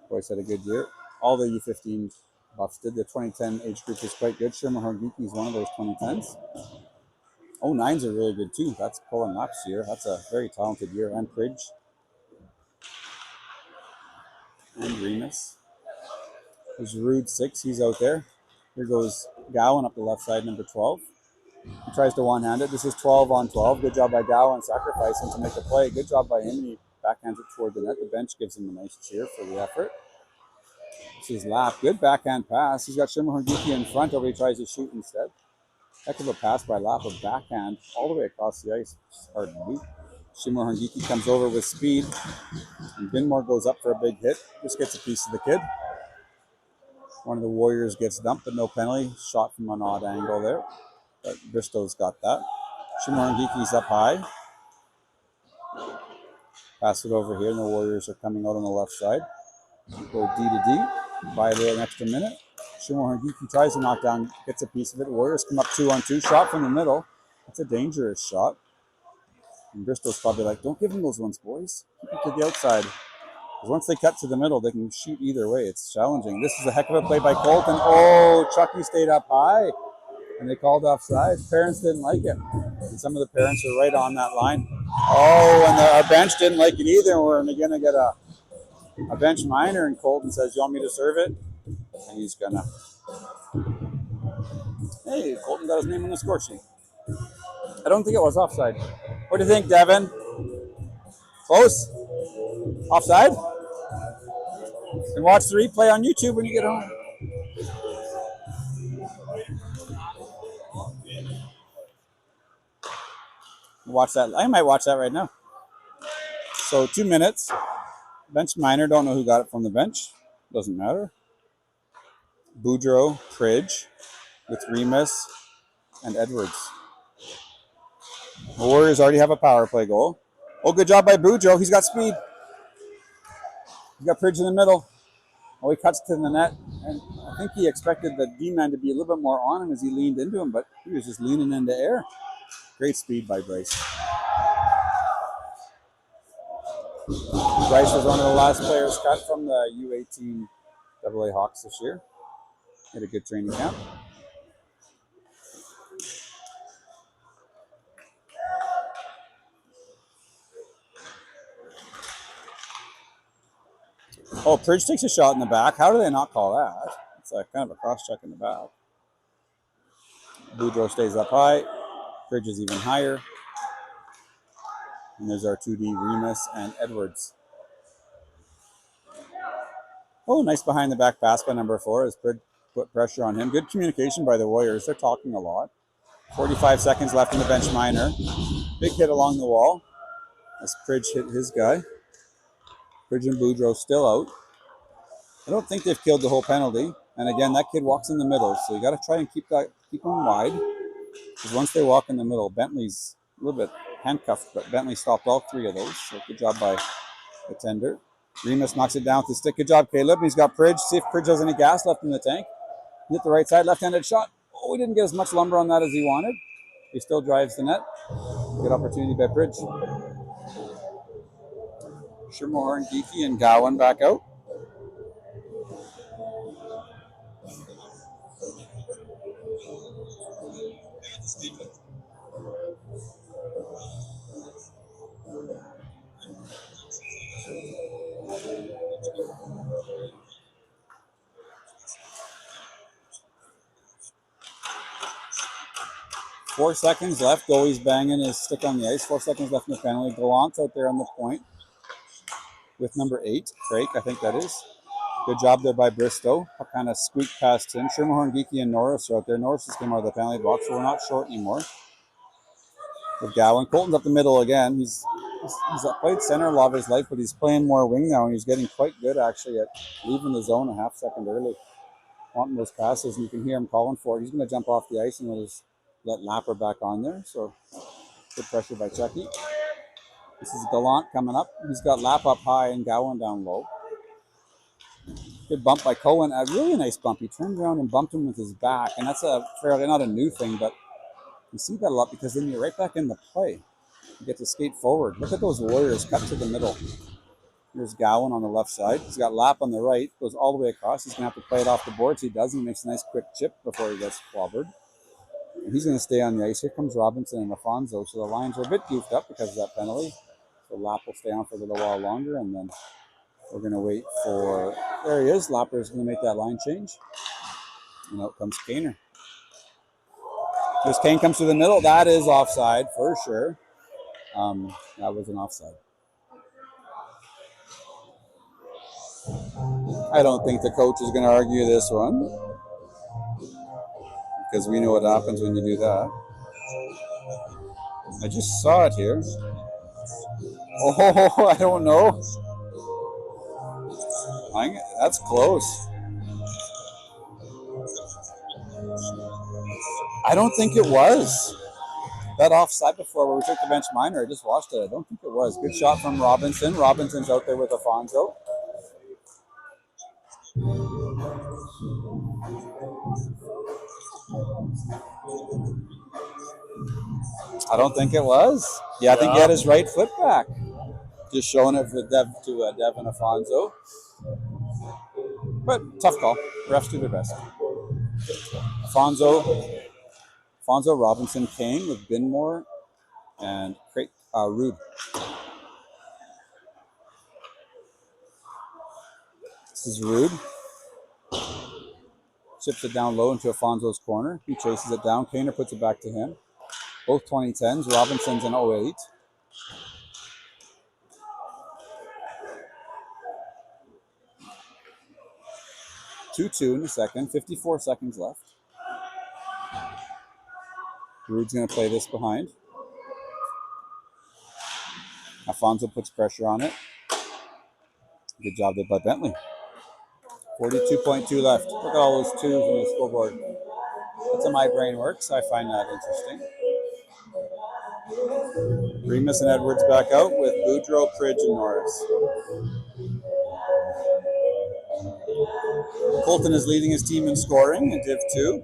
Boys had a good year. All the U15 buffs did. The 2010 age group was quite good. Schermerhorn Geeky is one of those 2010s. Oh, nines are really good too. That's pulling laps here. That's a very talented year. And Pridge and Remus. There's Rude 6. He's out there. Here goes Gowan up the left side, number 12. He tries to one-hand it. This is 12 on 12. Good job by Gowan sacrificing to make a play. Good job by him. He backhands it toward the net. The bench gives him a nice cheer for the effort. This is lap. Good backhand pass. He's got Shimmer Hongiki in front over. He tries to shoot instead. Heck of a pass by Lap of backhand all the way across the ice. It's hard to do. Shimmer Hongiki comes over with speed. And Binmore goes up for a big hit. Just gets a piece of the kid. One of the Warriors gets dumped, but no penalty. Shot from an odd angle there. But Bristow's got that. Shimmer Hongiki's up high. Pass it over here, and the Warriors are coming out on the left side. Go D to D. Buy there an extra minute. Shimmer Hongiki tries to knock down, gets a piece of it. Warriors come up 2-on-2. Shot from the middle. That's a dangerous shot. And Bristol's probably like, don't give them those ones, boys. Keep it to the outside. Because once they cut to the middle, they can shoot either way. It's challenging. This is a heck of a play by Colton. Oh, Chucky stayed up high. And they called offside. Parents didn't like it. And some of the parents are right on that line. Oh, and our bench didn't like it either. We're going to get a bench minor, and Colton says, you want me to serve it? And he's going to. Hey, Colton got his name on the score sheet. I don't think it was offside. What do you think, Devin? Close? Offside? And watch the replay on YouTube when you get home. Watch that. I might watch that right now. So 2 minutes. Bench minor. Don't know who got it from the bench. Doesn't matter. Boudreau, Pridge, with Remus and Edwards. The Warriors already have a power play goal. Oh, good job by Boudreau. He's got speed. He's got Pridge in the middle. Oh, he cuts to the net. And I think he expected the D-man to be a little bit more on him as he leaned into him, but he was just leaning into air. Great speed by Bryce. Bryce was one of the last players cut from the U18 AA Hawks this year. Had a good training camp. Oh, Pridge takes a shot in the back. How do they not call that? It's a kind of a cross-check in the back. Boudreau stays up high. Pridge is even higher. And there's our 2D Remus and Edwards. Oh, nice behind the back pass by number 4 as Pridge put pressure on him. Good communication by the Warriors. They're talking a lot. 45 seconds left in the bench minor. Big hit along the wall as Pridge hit his guy. Pridge and Boudreau still out. I don't think they've killed the whole penalty. And again, that kid walks in the middle, so you got to try and keep them wide. Because once they walk in the middle, Bentley's a little bit handcuffed, but Bentley stopped all 3 of those. So good job by the tender. Remus knocks it down with the stick. Good job, Caleb. He's got Pridge. See if Pridge has any gas left in the tank. Hit the right side, left-handed shot. Oh, he didn't get as much lumber on that as he wanted. He still drives the net. Good opportunity by Pridge. Shimmer and Geeky and Gowan back out. Four seconds left. Goalie's banging his stick on the ice. 4 seconds left in the penalty. Gallant's out there on the point with number 8, Craig, I think that is. Good job there by Bristow. Kind of squeaked past him. Shimmer, Geeky, and Norris are out there. Norris just came out of the penalty box, so we're not short anymore. With Gowan. Colton's up the middle again. He's played center a lot of his life, but he's playing more wing now, and he's getting quite good actually at leaving the zone a half second early. Wanting those passes, and you can hear him calling for it. He's going to jump off the ice and let Lapper back on there. So good pressure by Chucky. This is Gallant coming up. He's got Lap up high and Gowan down low. Good bump by Cohen. A really nice bump. He turned around and bumped him with his back, and that's a fairly not a new thing, but you see that a lot because then you're right back in the play. You get to skate forward. Look at those Warriors cut to the middle. Here's Gowan on the left side. He's got Lap on the right. Goes all the way across. He's going to have to play it off the boards. He does. He makes a nice quick chip before he gets clobbered. He's going to stay on the ice. Here comes Robinson and Alfonso. So the lines are a bit goofed up because of that penalty. So Lapp will stay on for a little while longer, and then we're going to wait for. There he is. Lapper is going to make that line change. And out comes Kaner. As Kane comes through the middle, that is offside for sure. That was an offside. I don't think the coach is going to argue this one because we know what happens when you do that. I just saw it here. Oh, I don't know. That's close. I don't think it was. That offside before where we took the bench minor, I just watched it. I don't think it was. Good shot from Robinson. Robinson's out there with Alfonso. I don't think it was. Yeah, I think he had his right foot back. Just showing it for Devin Alfonso. But tough call. Refs do their best. Alfonso, Robinson, Kane with Binmore, and Rude. This is Rude. Chips it down low into Alfonso's corner. He chases it down. Kaner puts it back to him. Both 2010s. Robinson's an 08. Two in the second. 54 seconds left. Rude's going to play this behind. Alfonso puts pressure on it. Good job there by Bentley. 42.2 left. Look at all those twos on the scoreboard. That's how my brain works. I find that interesting. Remus and Edwards back out with Boudreau, Pridge, and Norris. Colton is leading his team in scoring in Div 2.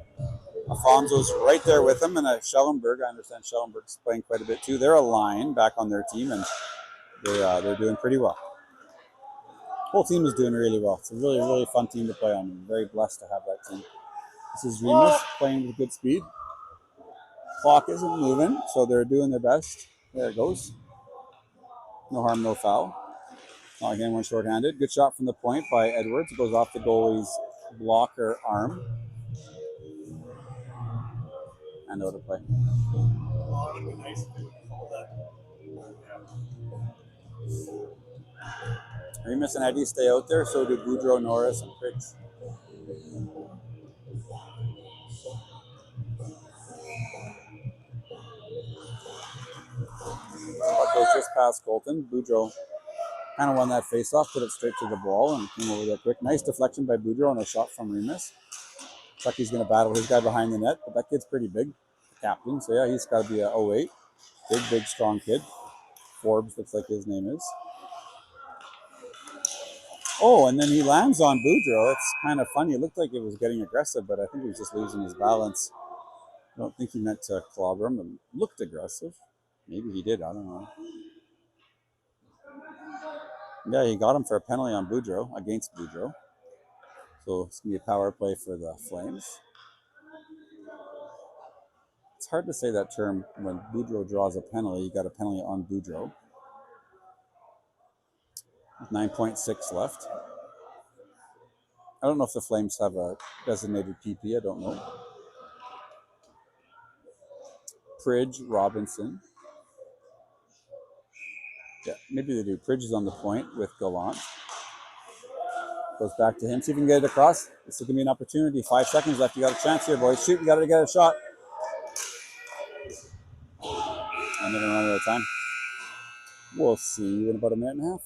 Alfonso's right there with him, and Schellenberg. I understand Schellenberg's playing quite a bit too. They're a line back on their team, and they're doing pretty well. Whole team is doing really well. It's a really, really fun team to play on. I'm very blessed to have that team. This is Remus playing with good speed. Clock isn't moving, so they're doing their best. There it goes. No harm, no foul. Not like anyone shorthanded. Good shot from the point by Edwards. It goes off the goalie's blocker arm. And out of play. Remus and Eddie stay out there, so do Boudreau, Norris, and Pridge. Puck goes just past Colton. Boudreau kind of won that face-off, put it straight to the ball, and came over there quick. Nice deflection by Boudreau and a shot from Remus. Looks like he's going to battle his guy behind the net, but that kid's pretty big, captain. So yeah, he's got to be a 08. Big, strong kid. Forbes looks like his name is. Oh, and then he lands on Boudreau. It's kind of funny. It looked like it was getting aggressive, but I think he was just losing his balance. I don't think he meant to clobber him. It looked aggressive. Maybe he did. I don't know. Yeah, he got him for a penalty on Boudreau, against Boudreau. So it's going to be a power play for the Flames. It's hard to say that term when Boudreau draws a penalty. You got a penalty on Boudreau. 9.6 left. I don't know if the Flames have a designated PP. I don't know. Pridge, Robinson. Yeah, maybe they do. Pridge is on the point with Gallant. Goes back to him. See if he can get it across. This is going to be an opportunity. 5 seconds left. You got a chance here, boys. Shoot. You got to get a shot. And then run out of time. We'll see you in about a minute and a half.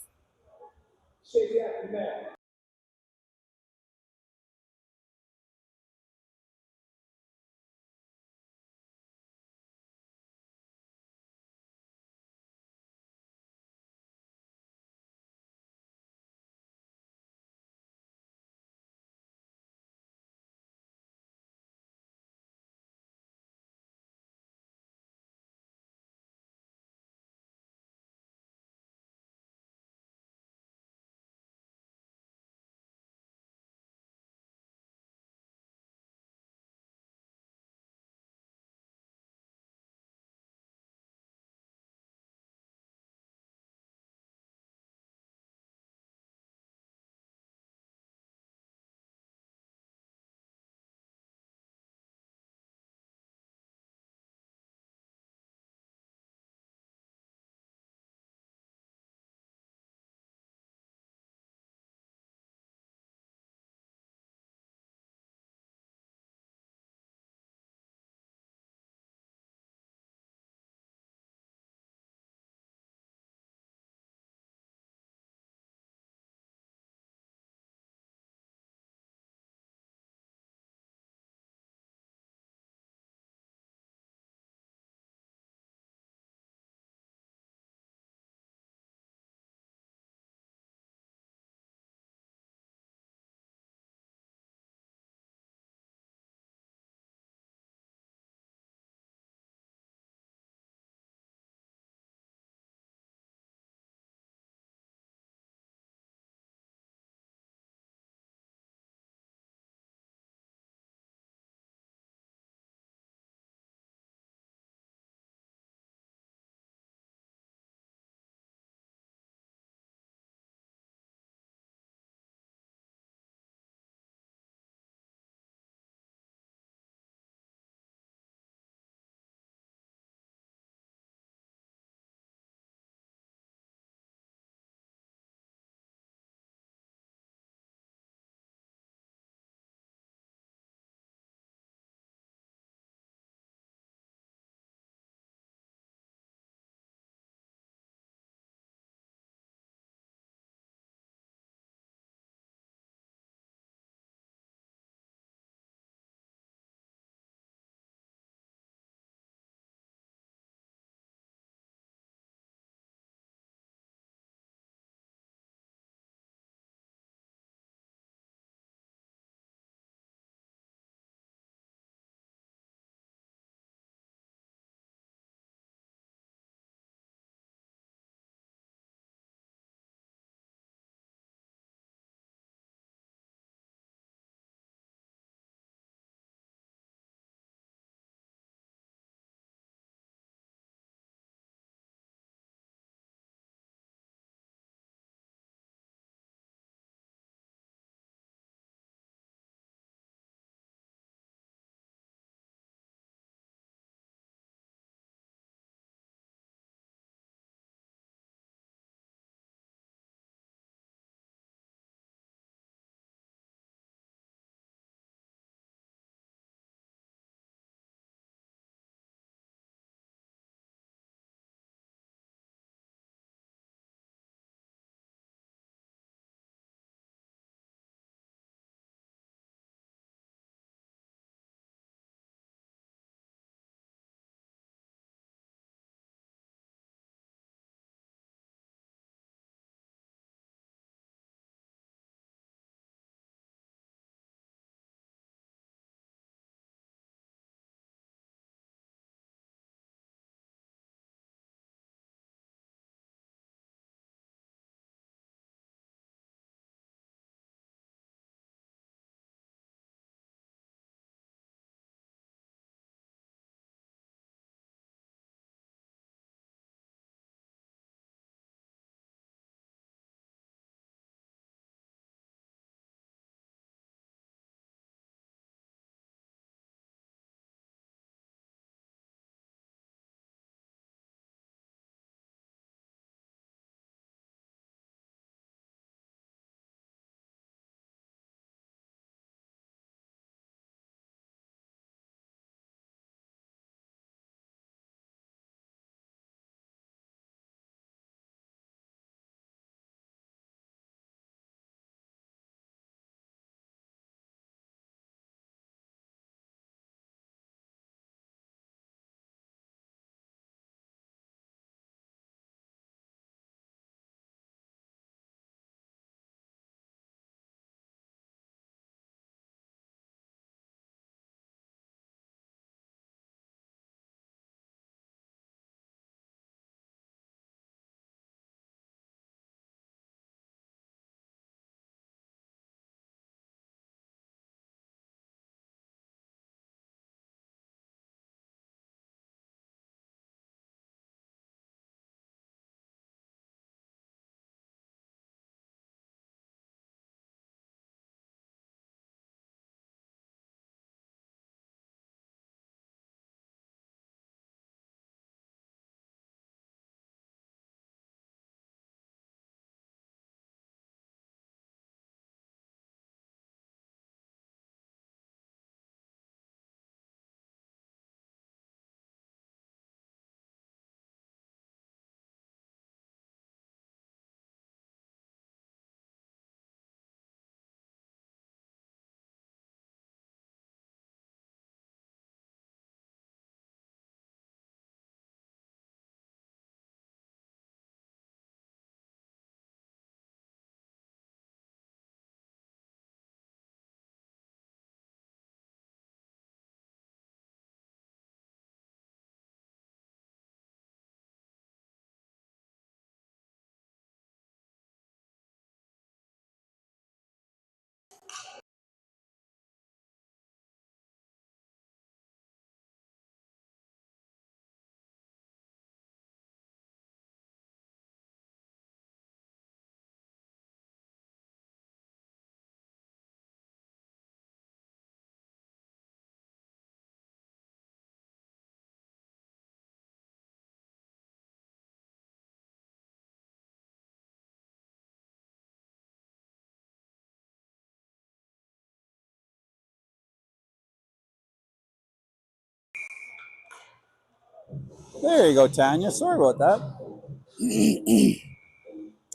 There you go, Tanya. Sorry about that.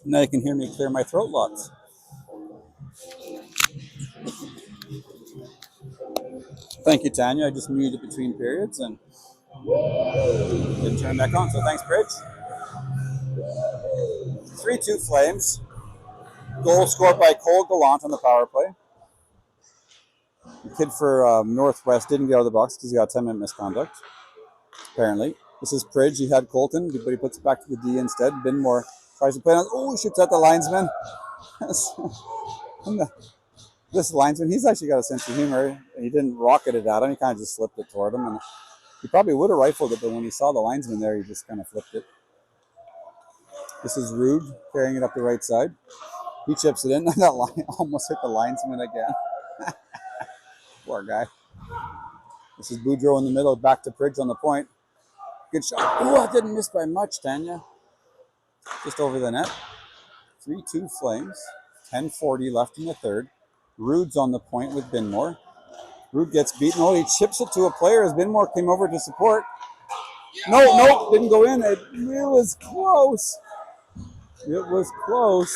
Now you can hear me clear my throat lots. Thank you, Tanya. I just muted between periods and didn't turn back on. So thanks, Bridge. 3-2 Flames. Goal scored by Cole Gallant on the power play. The kid for Northwest didn't get out of the box because he got 10-minute misconduct, apparently. This is Pridge. He had Colton, but he puts it back to the D instead. Binmore tries to play on. Oh, he shoots at the linesman. This linesman, he's actually got a sense of humor. He didn't rocket it at him. He kind of just slipped it toward him. And he probably would have rifled it, but when he saw the linesman there, he just kind of flipped it. This is Rude carrying it up the right side. He chips it in. That line almost hit the linesman again. Poor guy. This is Boudreau in the middle, back to Pridge on the point. Good shot. Oh, I didn't miss by much, Tanya. Just over the net. 3-2 Flames. 10:40 left in the third. Rude's on the point with Binmore. Rude gets beaten. Oh, he chips it to a player as Binmore came over to support. No, didn't go in. It was close. It was close.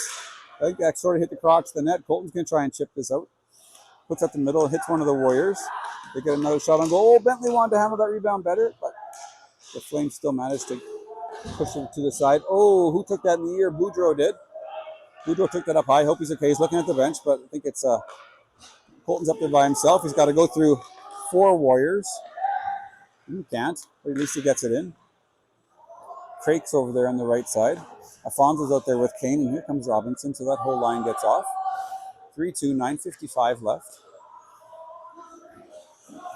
I think that sort of hit the crotch of the net. Colton's going to try and chip this out. Puts up the middle, hits one of the Warriors. They get another shot on goal. Oh, Bentley wanted to handle that rebound better, but the Flames still managed to push it to the side. Oh, who took that in the ear? Boudreau did. Boudreau took that up high. Hope he's okay. He's looking at the bench, but I think it's Colton's up there by himself. He's got to go through 4 Warriors. He can't, but at least he gets it in. Crake's over there on the right side. Afonso's out there with Kane, and here comes Robinson, so that whole line gets off. 3-2, 9:55 left.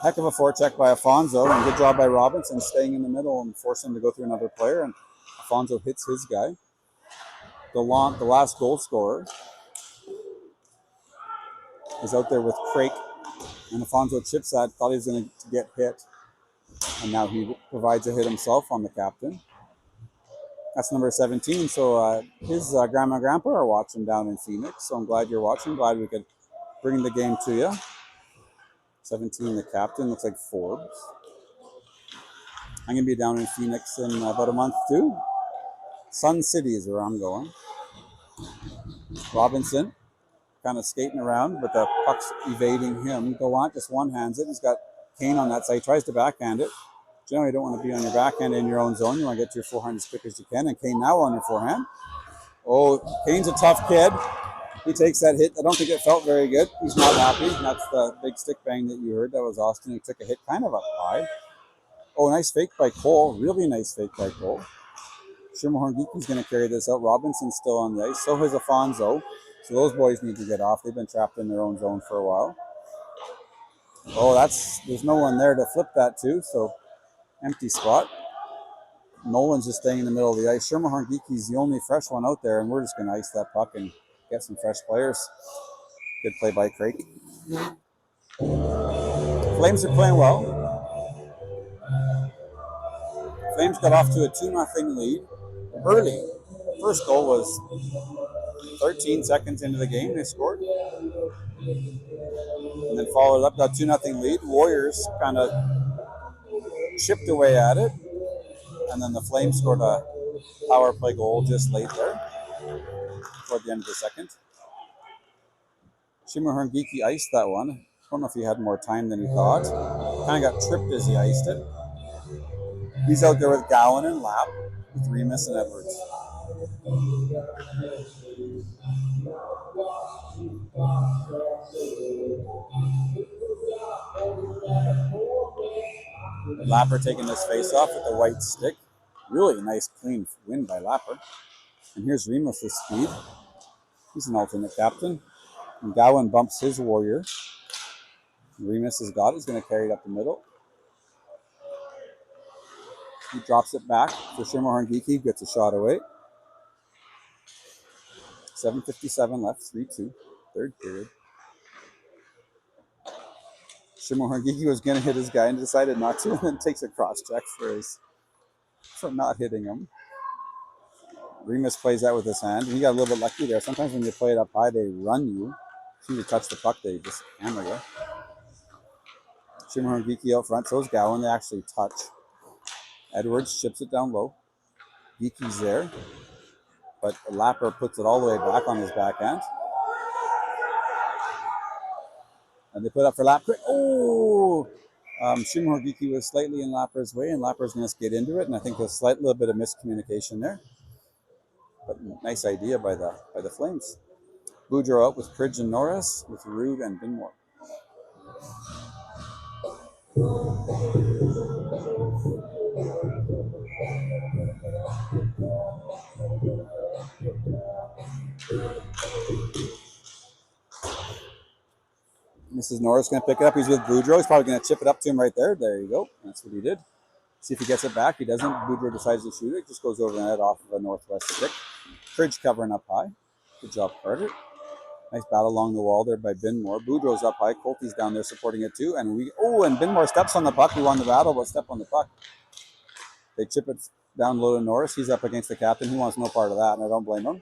Heck of a forecheck by Afonso, and good job by Robinson staying in the middle and forcing him to go through another player, and Afonso hits his guy. Gallant, the last goal scorer, is out there with Crake, and Afonso chips that, thought he was going to get hit, and now he provides a hit himself on the captain. That's number 17, so his grandma and grandpa are watching down in Phoenix, so I'm glad you're watching, glad we could bring the game to you. 17, the captain, looks like Forbes. I'm going to be down in Phoenix in about a month too. Sun City is where I'm going. Robinson kind of skating around, but the puck's evading him. Gallant just one-hands it. He's got Kane on that side. He tries to backhand it. Generally, you don't want to be on your backhand in your own zone. You want to get to your forehand as quick as you can. And Kane now on your forehand. Oh, Kane's a tough kid. He takes that hit. I don't think it felt very good. He's not happy. That's the big stick bang that you heard. That was Austin. He took a hit kind of up high. Oh, nice fake by Cole. Really nice fake by Cole. Shimahorngiki's going to carry this out. Robinson's still on the ice. So has Afonso. So those boys need to get off. They've been trapped in their own zone for a while. Oh, there's no one there to flip that to. So empty spot. Nolan's just staying in the middle of the ice. Shimahorngiki's the only fresh one out there, and we're just going to ice that puck and get some fresh players. Good play by Craig. Flames are playing well. Flames got off to a 2-0 lead early. First goal was 13 seconds into the game. They scored. And then followed up, got 2-0 lead. Warriors kind of chipped away at it. And then the Flames scored a power play goal just late there toward the end of the second. Shimahorngiki iced that one. I don't know if he had more time than he thought. Kind of got tripped as he iced it. He's out there with Gowan and Lapp, with Remus and Edwards. Lapper taking this face off with the white stick. Really nice, clean win by Lapper. And here's Remus with speed. He's an alternate captain. And Gowan bumps his Warrior. Remus has got it. He's going to carry it up the middle. He drops it back for Shimahorngiki. Gets a shot away. 7:57 left. 3-2. Third period. Shimahorngiki was going to hit his guy and decided not to, and then takes a cross check for not hitting him. Remus plays that with his hand, and he got a little bit lucky there. Sometimes when you play it up high, they run you. As soon as you touch the puck, they just hammer you. Shimahorngiki out front, so is Gowan. They actually touch. Edwards chips it down low. Geeky's there, but Lapper puts it all the way back on his backhand. And they put up for Lap. Oh! Shimon Geeky was slightly in Lapper's way, and Lapper's going to skate into it. And I think there's a little bit of miscommunication there. But nice idea by the Flames. Boudreau out with Pridge and Norris, with Rude and Binmore. Mrs. Norris going to pick it up. He's with Boudreau. He's probably going to chip it up to him right there. There you go. That's what he did. See if he gets it back. He doesn't. Boudreau decides to shoot it. Just goes over the net off of a northwest stick. Pridge covering up high. Good job, Carter. Nice battle along the wall there by Binmore. Boudreau's up high. Colty's down there supporting it too. And and Binmore steps on the puck. He won the battle, but step on the puck. They chip it down low to Norris. He's up against the captain. He wants no part of that, and I don't blame him.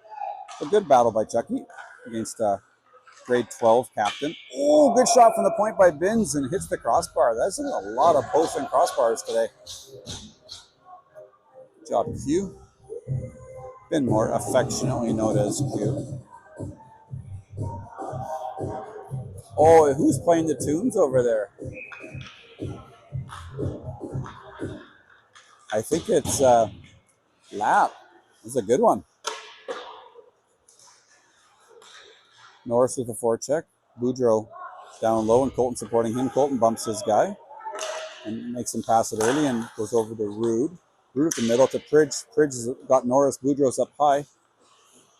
A good battle by Chucky against grade 12 captain. Oh, good shot from the point by Binns and hits the crossbar. That's a lot of posts and crossbars today. Good job, Q. Binmore, affectionately known as Q. Oh, who's playing the tunes over there? I think it's Lap. This is a good one. Norris with a forecheck. Boudreau down low and Colton supporting him. Colton bumps his guy and makes him pass it early and goes over to Rude. Rude at the middle to Pridge. Pridge has got Norris. Boudreau's up high.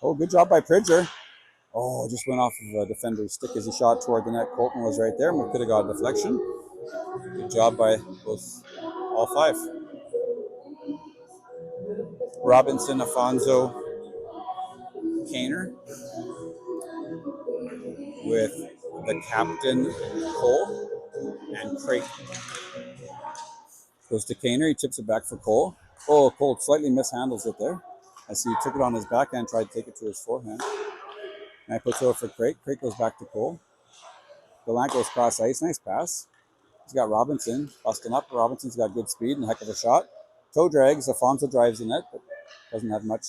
Oh, good job by Pridger. Oh, just went off of a defender's stick as he shot toward the net. Colton was right there. We could have got a deflection. Good job by all five. Robinson, Afonso, Kaner with the captain, Cole, and Creighton. Goes to Kaner. He chips it back for Cole. Oh, Cole slightly mishandles it there. I see he took it on his backhand, tried to take it to his forehand. And I puts it over for Craig. Craig goes back to Cole. Gallant goes cross ice. Nice pass. He's got Robinson busting up. Robinson's got good speed and a heck of a shot. Toe drags. Afonso drives the net, but doesn't have much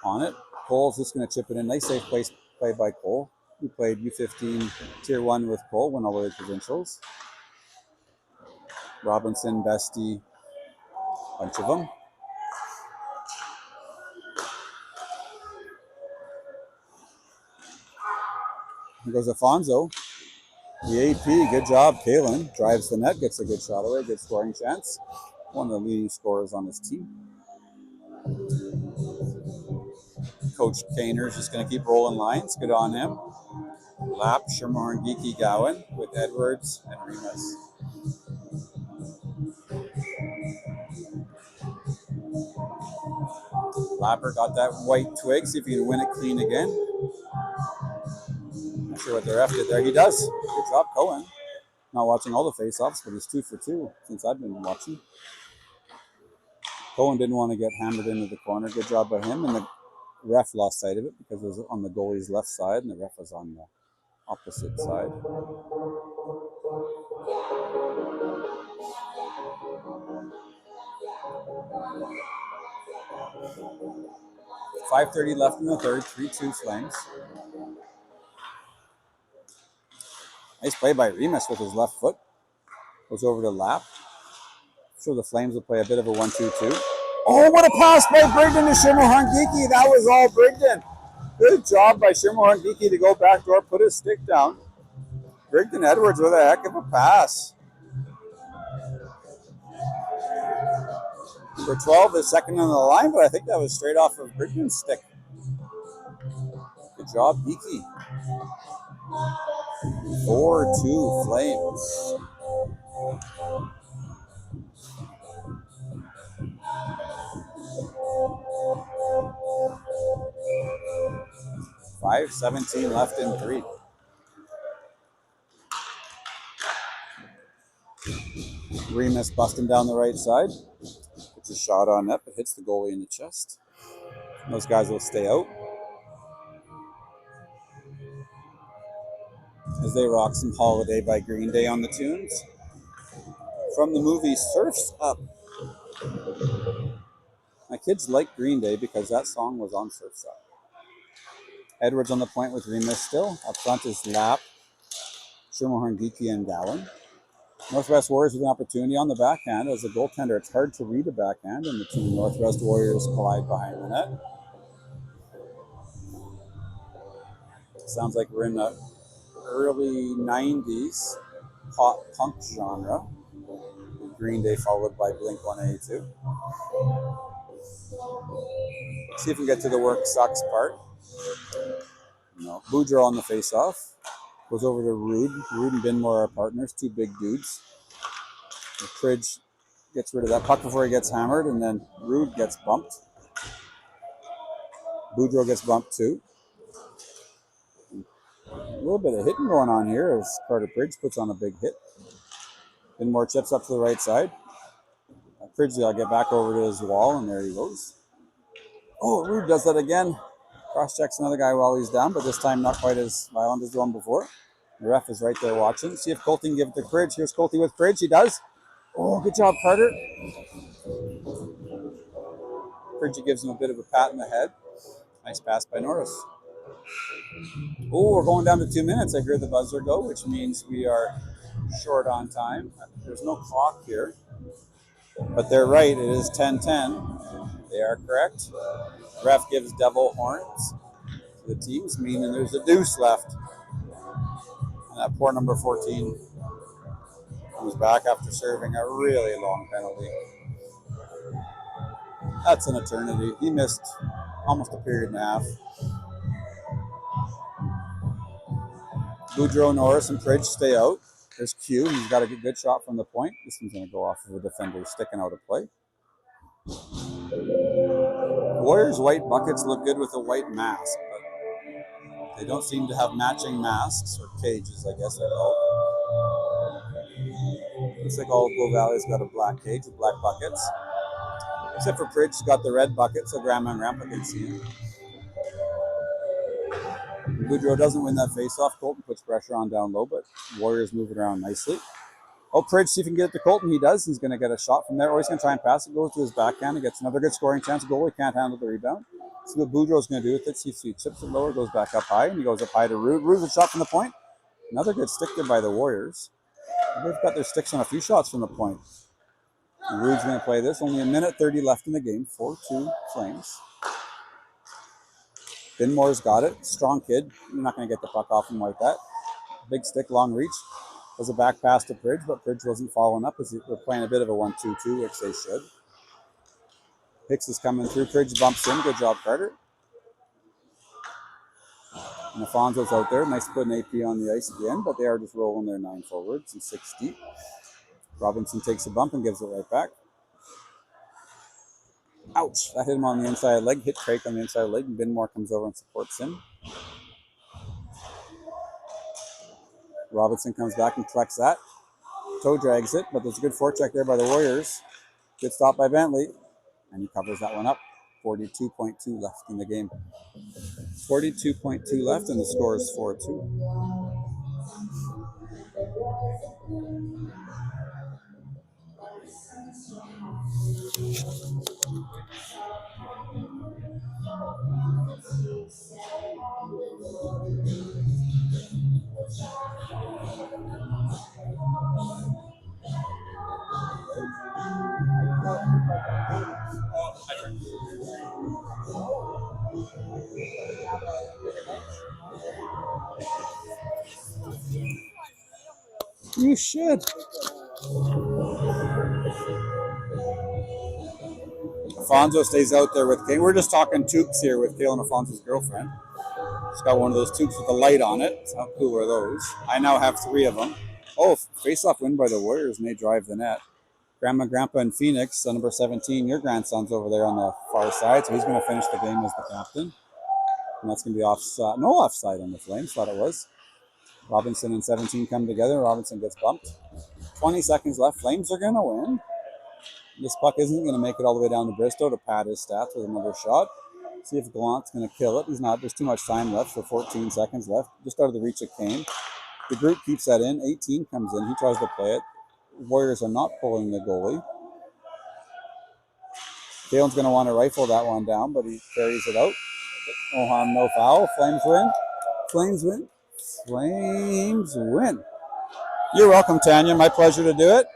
on it. Cole's just going to chip it in. Nice safe play by Cole. We played U15 Tier 1 with Cole, went all the way to provincials. Robinson, Bestie, bunch of them. Here goes Afonso. The AP, good job. Kalen drives the net, gets a good shot away, good scoring chance. One of the leading scorers on his team. Coach Kaner's just going to keep rolling lines. Good on him. Lap, Shermorn, Geeky, Gowan with Edwards and Remus. Lapper got that white twig. See if he can win it clean again. Not sure what the ref did there. He does. Good job, Cohen. Not watching all the face-offs, but he's 2 for 2 since I've been watching. Cohen didn't want to get hammered into the corner. Good job by him. And the ref lost sight of it because it was on the goalie's left side and the ref was on the opposite side. .5:30 left in the third. 3-2 Flames. Nice play by Remus with his left foot. Goes over to Lap. So the Flames will play a bit of a 1-2-2. Oh, what a pass by Brigden to Shimohan Geeky. That was all Brigden. Good job by Shimohan Geeky to go backdoor, put his stick down. Brigden Edwards with a heck of a pass. For 12 is second on the line, but I think that was straight off of Brigden's stick. Good job, Geeky. 4-2 Flames. .5:17 left in 3. Remus busting down the right side. Puts a shot on net, but hits the goalie in the chest. Those guys will stay out as they rock some Holiday by Green Day on the tunes. From the movie Surf's Up. My kids like Green Day because that song was on Surfside. Edwards on the point with Remus still. Up front is Lapp, Schermerhorn, Geeky, and Gowan. Northwest Warriors with an opportunity on the backhand. As a goaltender, it's hard to read a backhand, and the two Northwest Warriors collide behind the net. Sounds like we're in the early 90s pop punk genre. Green Day followed by Blink-182. See if we can get to the work sucks part. No. Boudreau on the face-off. Goes over to Rude. Rude and Binmore are partners, two big dudes. And Pridge gets rid of that puck before he gets hammered, and then Rude gets bumped. Boudreau gets bumped too. A little bit of hitting going on here as Carter Pridge puts on a big hit. Binmore chips up to the right side. Pridge will get back over to his wall, and there he goes. Oh, Rude does that again. Cross-checks another guy while he's down, but this time not quite as violent as the one before. The ref is right there watching. See if Colty can give it to Pridge. Here's Colty with Pridge. He does. Oh, good job, Carter. Pridge gives him a bit of a pat in the head. Nice pass by Norris. Oh, we're going down to 2 minutes. I hear the buzzer go, which means we are short on time. There's no clock here. But they're right. It is 10:10. They are correct. Ref gives double horns to the teams, meaning there's a deuce left. And that poor number 14 comes back after serving a really long penalty. That's an eternity. He missed almost a period and a half. Boudreau, Norris, and Pridge stay out. There's Q. He's got a good shot from the point. This one's going to go off of a defender sticking out of play. Warriors' white buckets look good with a white mask, but they don't seem to have matching masks, or cages, I guess they're called. Looks like all of Bow Valley's got a black cage with black buckets. Except for Pridge, he's got the red bucket, so Grandma and Grandpa can see him. Boudreau doesn't win that face-off. Colton puts pressure on down low, but Warriors move it around nicely. Oh, Pridge, see if he can get it to Colton. He does. He's going to get a shot from there. Or he's going to try and pass it. Goes to his backhand. He gets another good scoring chance. Goalie can't handle the rebound. See what Boudreau's going to do with it. See if he chips it lower, goes back up high, and he goes up high to Rude. Rude's a shot from the point. Another good stick there by the Warriors. They've got their sticks on a few shots from the point. And Rude's going to play this. Only a minute 30 left in the game. 4-2 Flames. Binmore's got it. Strong kid. You're not going to get the puck off him like that. Big stick, long reach. Was a back pass to Pridge, but Pridge wasn't following up as we're playing a bit of a 1-2-2, which they should. Hicks is coming through. Pridge bumps in. Good job, Carter. And Afonso's out there. Nice to put an AP on the ice again, but they are just rolling their 9 forwards and 6 deep. Robinson takes a bump and gives it right back. Ouch! That hit him on the inside leg. Hit Craig on the inside leg, and Binmore comes over and supports him. Robinson comes back and collects that. Toe drags it, but there's a good forecheck there by the Warriors. Good stop by Bentley, and he covers that one up. 42.2 left in the game. 42.2 left, and the score is 4-2. You should. Afonso stays out there with Kane. We're just talking toques here with Kalen Afonso's girlfriend. She's got one of those toques with a light on it. How cool are those? I now have 3 of them. Oh, face-off win by the Warriors, and they drive the net. Grandma, Grandpa, and Phoenix, number 17. Your grandson's over there on the far side, so he's going to finish the game as the captain. And that's going to be offside. No offside on the Flames. Thought it was. Robinson and 17 come together. Robinson gets bumped. 20 seconds left. Flames are going to win. This puck isn't going to make it all the way down to Bristow to pad his stats with another shot. See if Gallant's going to kill it. He's not. There's too much time left for 14 seconds left. Just out of the reach of Kane. The group keeps that in. 18 comes in. He tries to play it. Warriors are not pulling the goalie. Dalen's going to want to rifle that one down, but he carries it out. No harm, no foul. Flames win. Flames win. Flames win. You're welcome, Tanya. My pleasure to do it.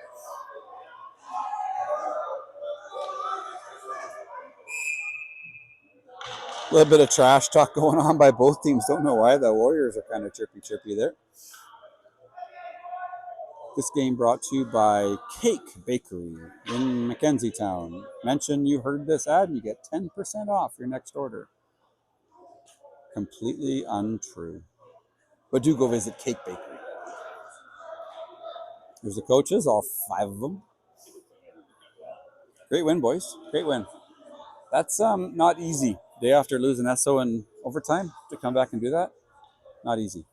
A little bit of trash talk going on by both teams. Don't know why. The Warriors are kind of chirpy there. This game brought to you by Cake Bakery in Mackenzie Town. Mention you heard this ad and you get 10% off your next order. Completely untrue. But do go visit Cake Bakery. Here's the coaches, all 5 of them. Great win, boys. Great win. That's not easy. Day after losing Esso in overtime, to come back and do that, not easy.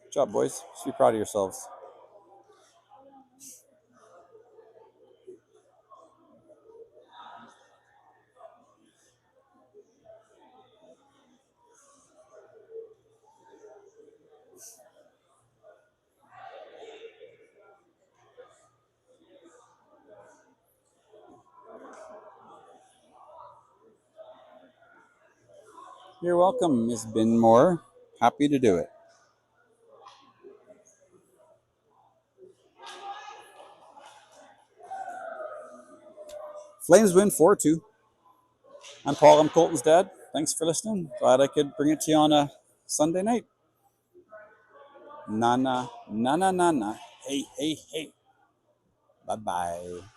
Good job, boys. Should be proud of yourselves. You're welcome, Miss Binmore. Happy to do it. Flames win 4-2. I'm Paul. I'm Colton's dad. Thanks for listening. Glad I could bring it to you on a Sunday night. Na na na na na na. Hey, hey, hey. Bye-bye.